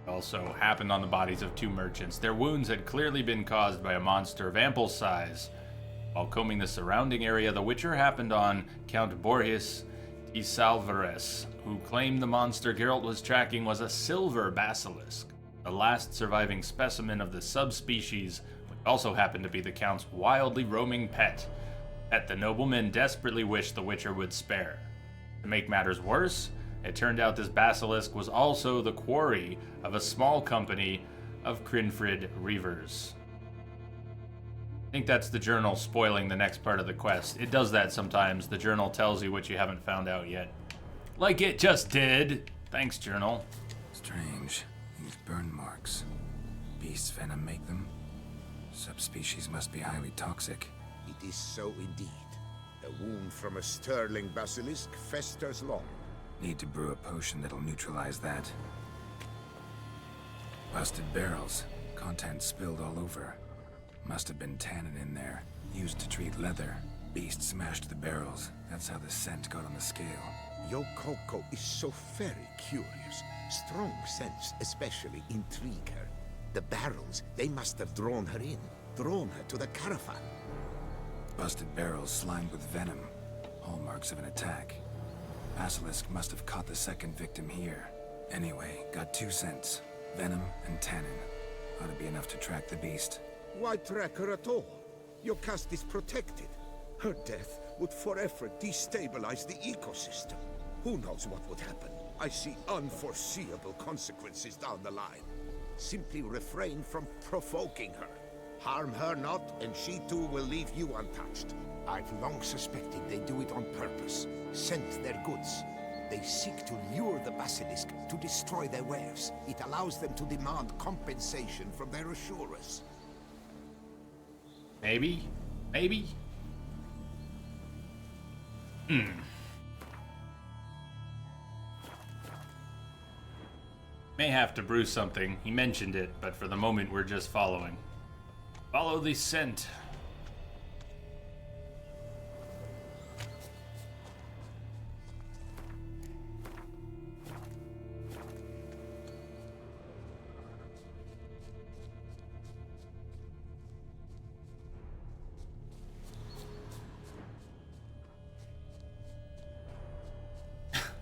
It also happened on the bodies of 2 merchants. Their wounds had clearly been caused by a monster of ample size. While combing the surrounding area, the Witcher happened on Count Borges y Salvares, who claimed the monster Geralt was tracking was a silver basilisk, the last surviving specimen of the subspecies, which also happened to be the Count's wildly roaming pet. That the nobleman desperately wished the Witcher would spare. To make matters worse, it turned out this basilisk was also the quarry of a small company of Crinfrid reavers. I think that's the journal spoiling the next part of the quest. It does that sometimes. The journal tells you what you haven't found out yet. Like it just did. Thanks, journal. Strange. These burn marks. Beast's venom make them? Subspecies must be highly toxic. It is so indeed. A wound from a sterling basilisk festers long. Need to brew a potion that'll neutralize that. Busted barrels. Contents spilled all over. Must have been tannin in there. Used to treat leather. Beast smashed the barrels. That's how the scent got on the scale. Yokoko is so very curious. Strong scents especially intrigue her. The barrels, they must have drawn her in. Drawn her to the caravan. Busted barrels slimed with venom. Hallmarks of an attack. Basilisk must have caught the second victim here. Anyway, got 2 scents. Venom and tannin. Ought to be enough to track the beast. Why track her at all? Your caste is protected. Her death would forever destabilize the ecosystem. Who knows what would happen? I see unforeseeable consequences down the line. Simply refrain from provoking her. Harm her not, and she too will leave you untouched. I've long suspected they do it on purpose. Scent their goods. They seek to lure the basilisk to destroy their wares. It allows them to demand compensation from their assurers. Maybe? Maybe? May have to brew something. He mentioned it, but for the moment we're just following. Follow the scent.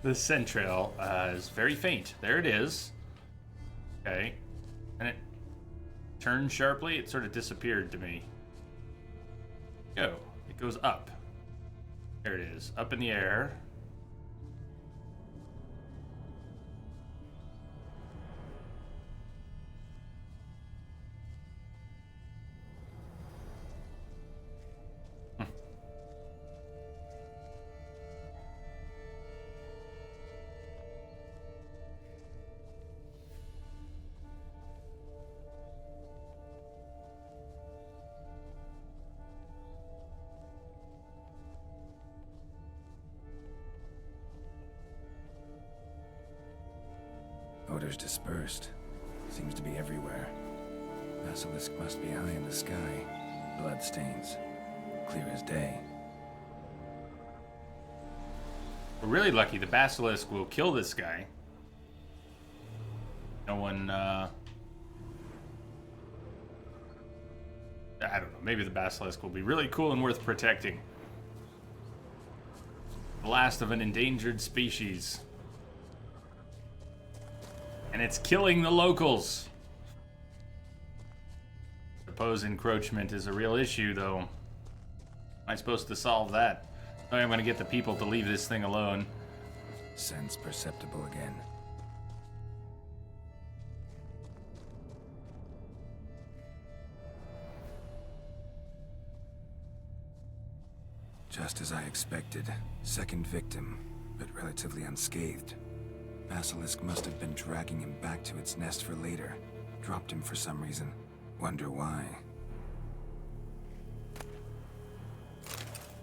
The scent trail is very faint. There it is. Okay. And it turned sharply. It sort of disappeared to me. Go. It goes up. There it is. Up in the air. Odors dispersed. Seems to be everywhere. Basilisk must be high in the sky. Blood stains. Clear as day. We're really lucky. The basilisk will kill this guy. No one, I don't know. Maybe the basilisk will be really cool and worth protecting. The last of an endangered species. And it's killing the locals. Suppose encroachment is a real issue, though. Am I supposed to solve that? Oh, I'm gonna get the people to leave this thing alone. Sense perceptible again. Just as I expected. Second victim, but relatively unscathed. Basilisk must have been dragging him back to its nest for later. Dropped him for some reason. Wonder why.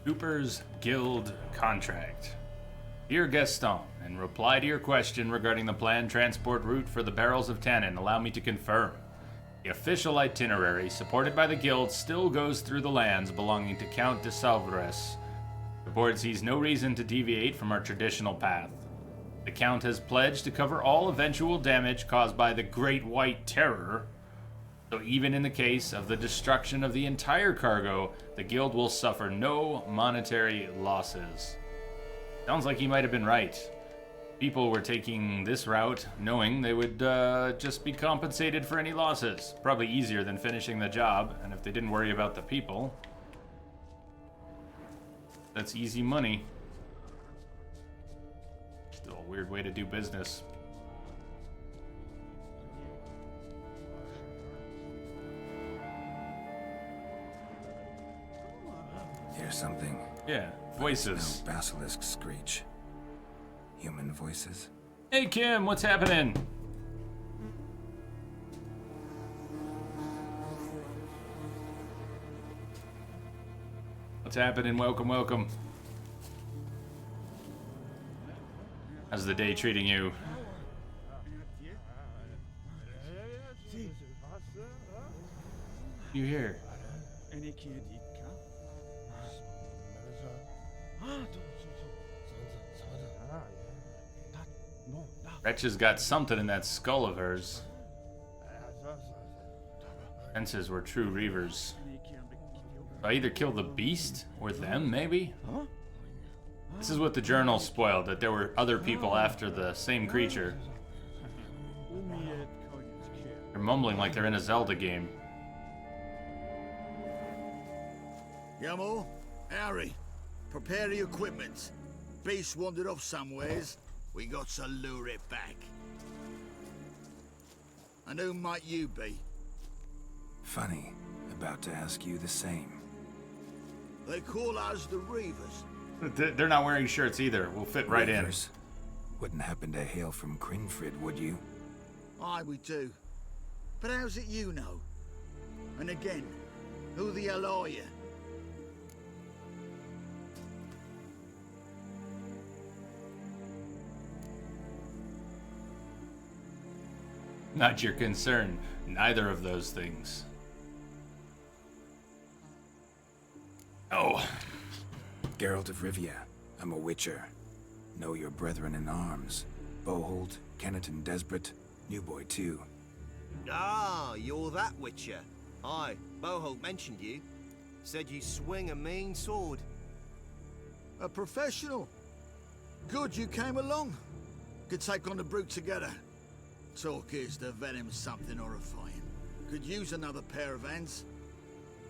Cooper's Guild contract. Dear Gaston, in reply to your question regarding the planned transport route for the barrels of tannin, allow me to confirm. The official itinerary, supported by the guild, still goes through the lands belonging to Count de Salvres. The board sees no reason to deviate from our traditional path. The Count has pledged to cover all eventual damage caused by the Great White Terror, so even in the case of the destruction of the entire cargo, the guild will suffer no monetary losses. Sounds like he might have been right. People were taking this route knowing they would just be compensated for any losses. Probably easier than finishing the job, and if they didn't worry about the people, that's easy money. Still a weird way to do business. Hear something? Yeah, voices. No basilisk screech. Human voices. Hey Kim, what's happening? What's happening? Welcome, welcome. How's the day treating you? You here? Wretch has got something in that skull of hers. Fences were true reavers. I either kill the beast or them, maybe? This is what the journal spoiled, that there were other people after the same creature. They're mumbling like they're in a Zelda game. Yamo, Harry, prepare the equipment. Beast wandered off somewheres. We got to lure it back. And who might you be? Funny, about to ask you the same. They call us the Reavers. They're not wearing shirts either. We'll fit right Reavers. Wouldn't happen to hail from Crinfrid, would you? Aye, we do. But how's it you know? And again, who the hell are you? in. Not your concern. Neither of those things. Oh. Geralt of Rivia. I'm a witcher. Know your brethren in arms. Boholt, Kenneton Desperate, New Boy too. Ah, you're that witcher. Aye, Boholt mentioned you. Said you swing a mean sword. A professional. Good you came along. Could take on the brute together. Talk is the venom's something horrifying. Could use another pair of hands.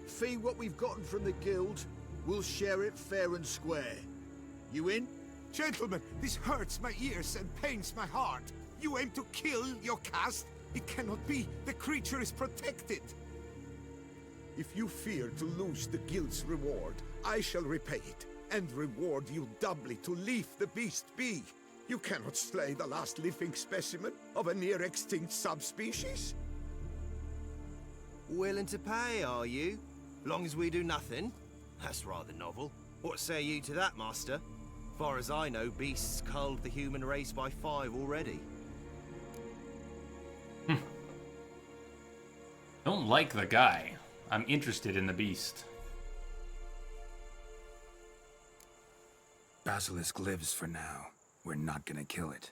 Fee what we've gotten from the guild. We'll share it fair and square. You in? Gentlemen, this hurts my ears and pains my heart. You aim to kill your caste? It cannot be. The creature is protected. If you fear to lose the guild's reward, I shall repay it, and reward you doubly to leave the beast be. You cannot slay the last living specimen of a near-extinct subspecies. Willing to pay, are you? Long as we do nothing? That's rather novel. What say you to that, master? Far as I know, beasts culled the human race by 5 already. Don't like the guy. I'm interested in the beast. Basilisk lives for now. We're not gonna kill it.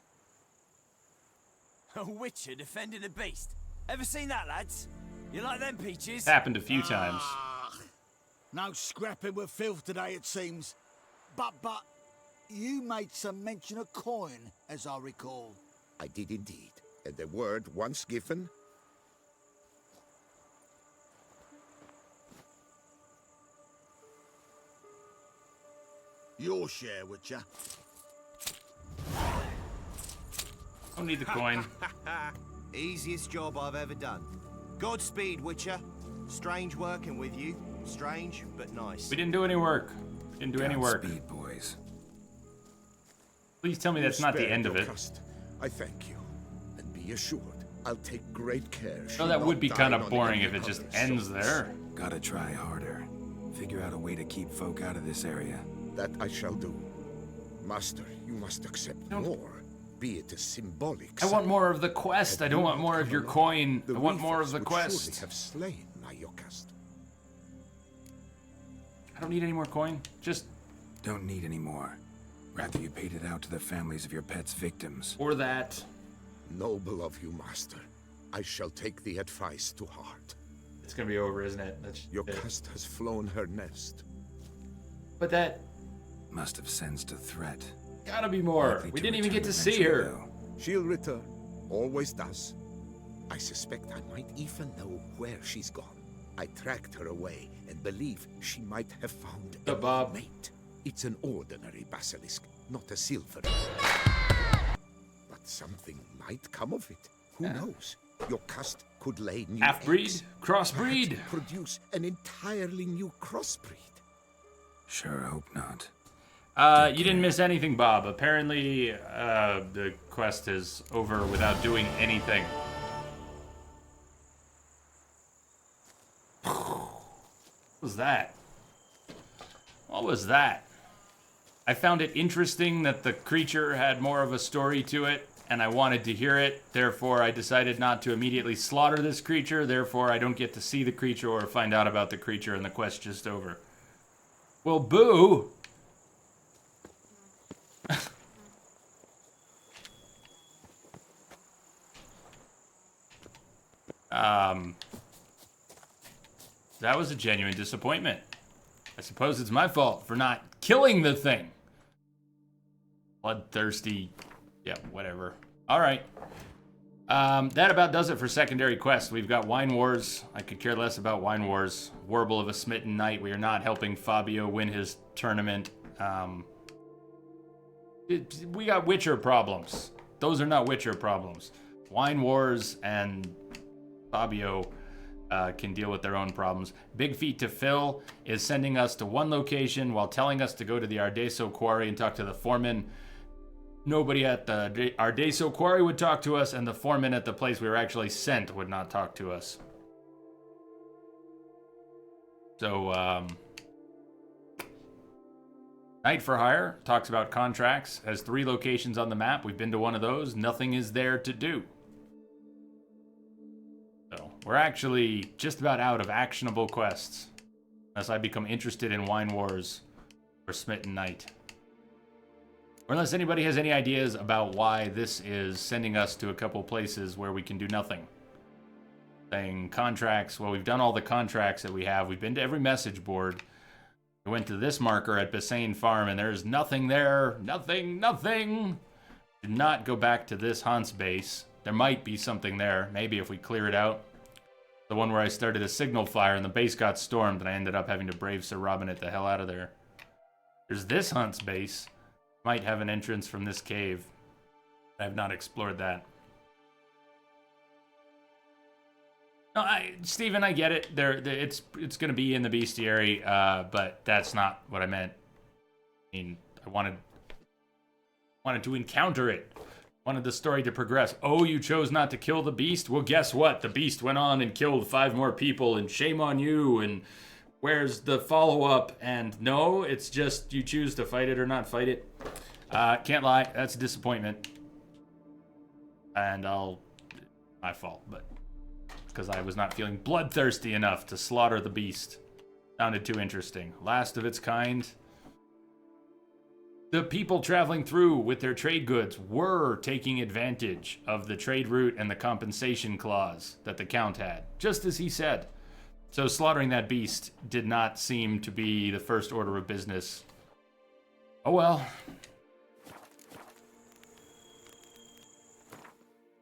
A witcher defending a beast. Ever seen that, lads? You like them peaches? Happened a few times. No scrapping with filth today, it seems. But, you made some mention of coin, as I recall. I did indeed. And the word once given... Your share, Witcher. Don't need the coin. Easiest job I've ever done. Godspeed, Witcher. Strange working with you. Strange, but nice. We didn't do any work. Didn't do any work. Godspeed, boys. Please tell me that's not the end of it. I thank you. And be assured, I'll take great care. Oh, that would be kind of boring if it just ends there. Gotta try harder. Figure out a way to keep folk out of this area. That I shall do. Master, you must accept more, be it a symbolic. I want more of the quest. I don't want more of your coin. I want more of the Would quest. surely have slain my Yocast. I don't need any more coin. Just don't need any more. Rather you paid it out to the families of your pet's victims. Or that. Noble of you, Master. I shall take the advice to heart. It's gonna be over, isn't it? Yocast has flown her nest. But that must have sensed a threat. Gotta be more. We didn't even get to see her. She'll return. Always does. I suspect I might even know where she's gone. I tracked her away and believe she might have found a mate. It's an ordinary basilisk, not a silver. But something might come of it. Who knows? Your cast could lay new half-breed, eggs. crossbreed, Perhaps produce an entirely new crossbreed. Sure hope not. You didn't miss anything, Bob. Apparently, the quest is over without doing anything. What was that? What was that? I found it interesting that the creature had more of a story to it, and I wanted to hear it. Therefore, I decided not to immediately slaughter this creature. Therefore, I don't get to see the creature or find out about the creature, and the quest's just over. Well, boo! That was a genuine disappointment. I suppose it's my fault for not killing the thing. Bloodthirsty. Yeah, whatever. Alright. That about does it for secondary quests. We've got Wine Wars. I could care less about Wine Wars. Warble of a Smitten Knight. We are not helping Fabio win his tournament. We got Witcher problems. Those are not Witcher problems. Wine Wars and Fabio can deal with their own problems. Big Feet to Fill is sending us to one location while telling us to go to the Ardeso Quarry and talk to the foreman. Nobody at the Ardeso Quarry would talk to us, and the foreman at the place we were actually sent would not talk to us. So, Night for Hire talks about contracts, has 3 locations on the map. We've been to one of those. Nothing is there to do. So, we're actually just about out of actionable quests. Unless I become interested in Wine Wars or Smitten Knight. Or unless anybody has any ideas about why this is sending us to a couple places where we can do nothing. Saying contracts, well, we've done all the contracts that we have. We've been to every message board. We went to this marker at Bassane Farm, and there's nothing there. Nothing. Do not go back to this Hans base. There might be something there. Maybe if we clear it out. The one where I started a signal fire, and the base got stormed, and I ended up having to brave Sir Robin it the hell out of there. There's this Hans base. Might have an entrance from this cave. I have not explored that. No, Steven, I get it. It's going to be in the bestiary, but that's not what I meant. I mean, I wanted to encounter it. Wanted the story to progress. Oh, you chose not to kill the beast? Well, guess what? The beast went on and killed 5 more people, and shame on you, and where's the follow-up? And no, it's just you choose to fight it or not fight it. Can't lie, that's a disappointment. And my fault, but because I was not feeling bloodthirsty enough to slaughter the beast. Sounded too interesting. Last of its kind. The people traveling through with their trade goods were taking advantage of the trade route and the compensation clause that the Count had, just as he said. So slaughtering that beast did not seem to be the first order of business. Oh well.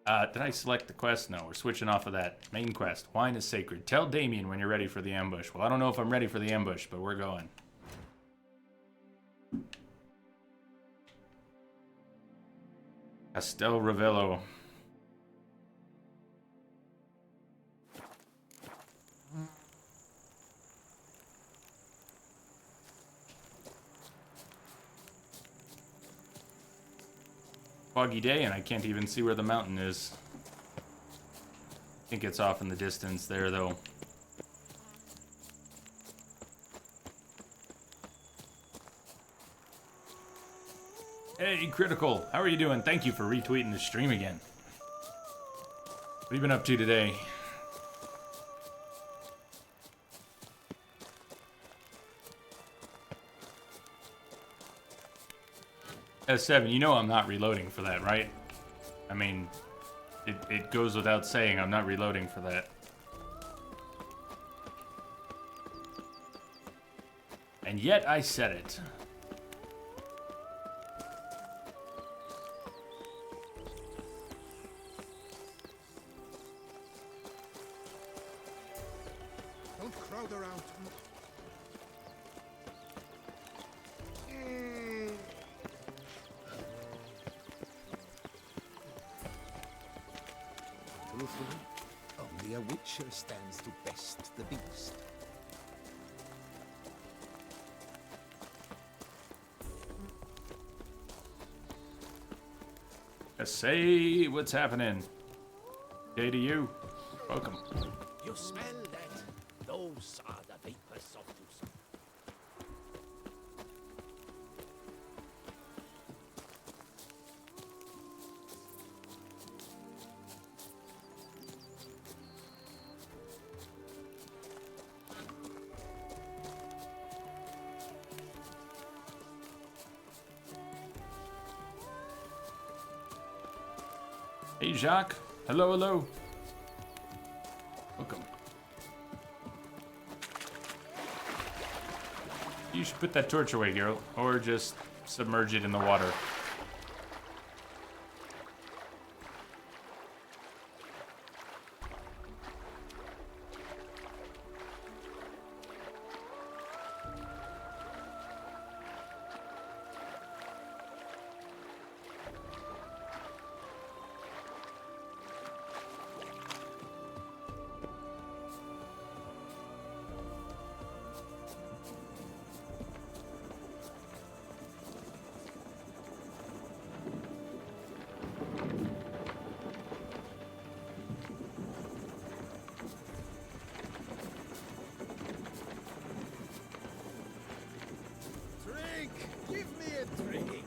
Did I select the quest? No, we're switching off of that. Main quest. Wine is sacred. Tell Damien when you're ready for the ambush. Well, I don't know if I'm ready for the ambush, but we're going. Castel Ravello. Foggy day, and I can't even see where the mountain is. I think it's off in the distance there, though. Hey, Critical. How are you doing? Thank you for retweeting the stream again. What have you been up to today? S7, you know I'm not reloading for that, right? I mean, it goes without saying I'm not reloading for that. And yet I said it. Don't crowd around. Truthfully, only a witcher stands to best the beast. Say what's happening. Day to you. Welcome. You smell that? Those are the vapors of Tucson. Hey, Jacques. Hello, hello. Welcome. You should put that torch away, girl, or just submerge it in the water. Drink! Give me a drink!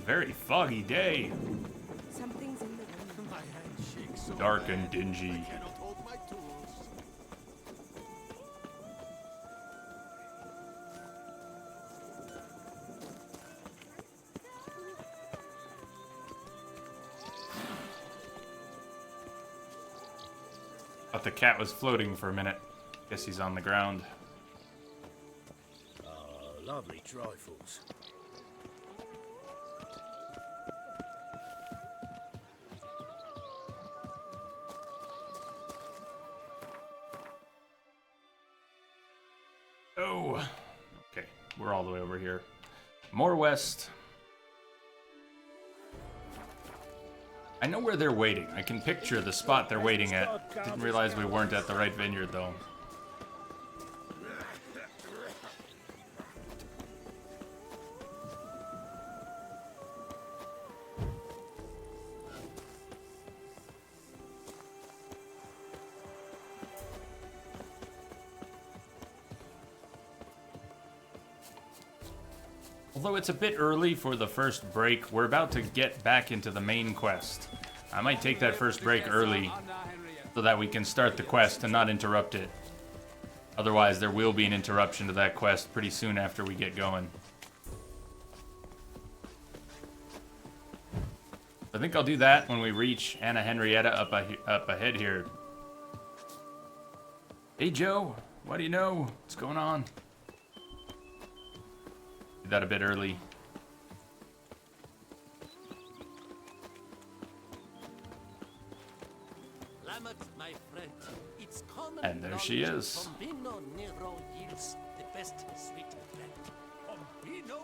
Very foggy day. Something's in the room. My hand shakes so Dark bad, and dingy. I cannot hold my tools. Thought the cat was floating for a minute. Guess he's on the ground. Lovely trifles. Oh. Okay, we're all the way over here. More west. I know where they're waiting. I can picture the spot they're waiting at. Didn't realize we weren't at the right vineyard, though. Although it's a bit early for the first break, we're about to get back into the main quest. I might take that first break early so that we can start the quest and not interrupt it. Otherwise, there will be an interruption to that quest pretty soon after we get going. I think I'll do that when we reach Anna Henrietta up ahead here. Hey Joe, what do you know? What's going on? Did that a bit early. My friend, it's common And there she knowledge is. Pompino Nero yields the best sweet bread. Pompino?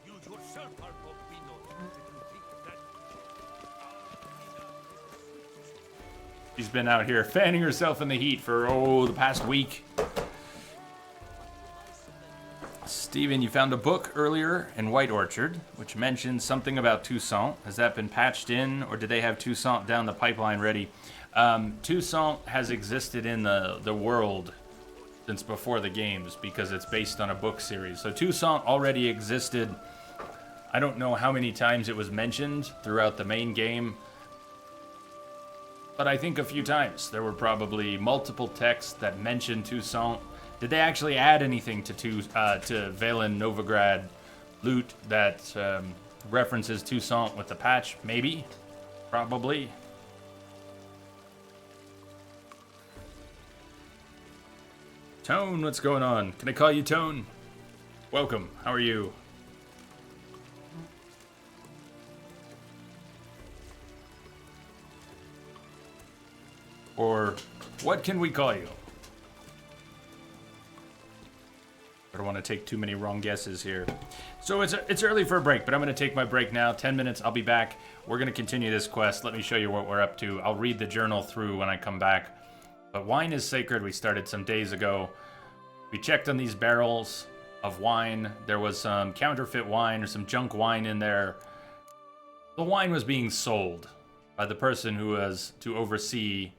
You yourself are Pompino. Did you think that? She's been out here fanning herself in the heat for, the past week. Steven, you found a book earlier in White Orchard, which mentioned something about Toussaint. Has that been patched in, or did they have Toussaint down the pipeline ready? Toussaint has existed in the world since before the games because it's based on a book series. So Toussaint already existed. I don't know how many times it was mentioned throughout the main game, but I think a few times. There were probably multiple texts that mentioned Toussaint. Did they actually add anything to Valen Novigrad loot that references Toussaint with the patch? Maybe. Probably. Tone, what's going on? Can I call you Tone? Welcome. How are you? Or what can we call you? I don't want to take too many wrong guesses here. So it's early for a break, but I'm going to take my break now. 10 minutes, I'll be back. We're going to continue this quest. Let me show you what we're up to. I'll read the journal through when I come back. But wine is sacred. We started some days ago. We checked on these barrels of wine. There was some counterfeit wine or some junk wine in there. The wine was being sold by the person who was to oversee,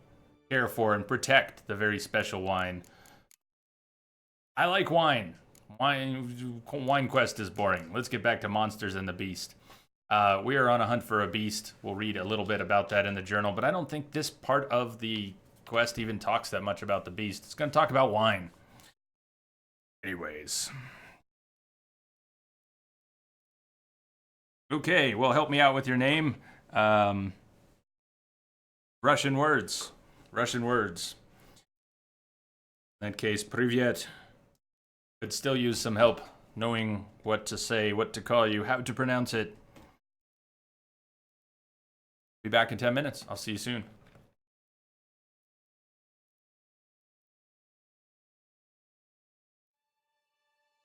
care for, and protect the very special wine. I like wine. Wine quest is boring. Let's get back to monsters and the beast. We are on a hunt for a beast. We'll read a little bit about that in the journal, but I don't think this part of the quest even talks that much about the beast. It's going to talk about wine. Anyways. Okay, well, help me out with your name. Russian words. Russian words. In that case, Privyet. Could still use some help knowing what to say, what to call you, how to pronounce it. Be back in 10 minutes. I'll see you soon.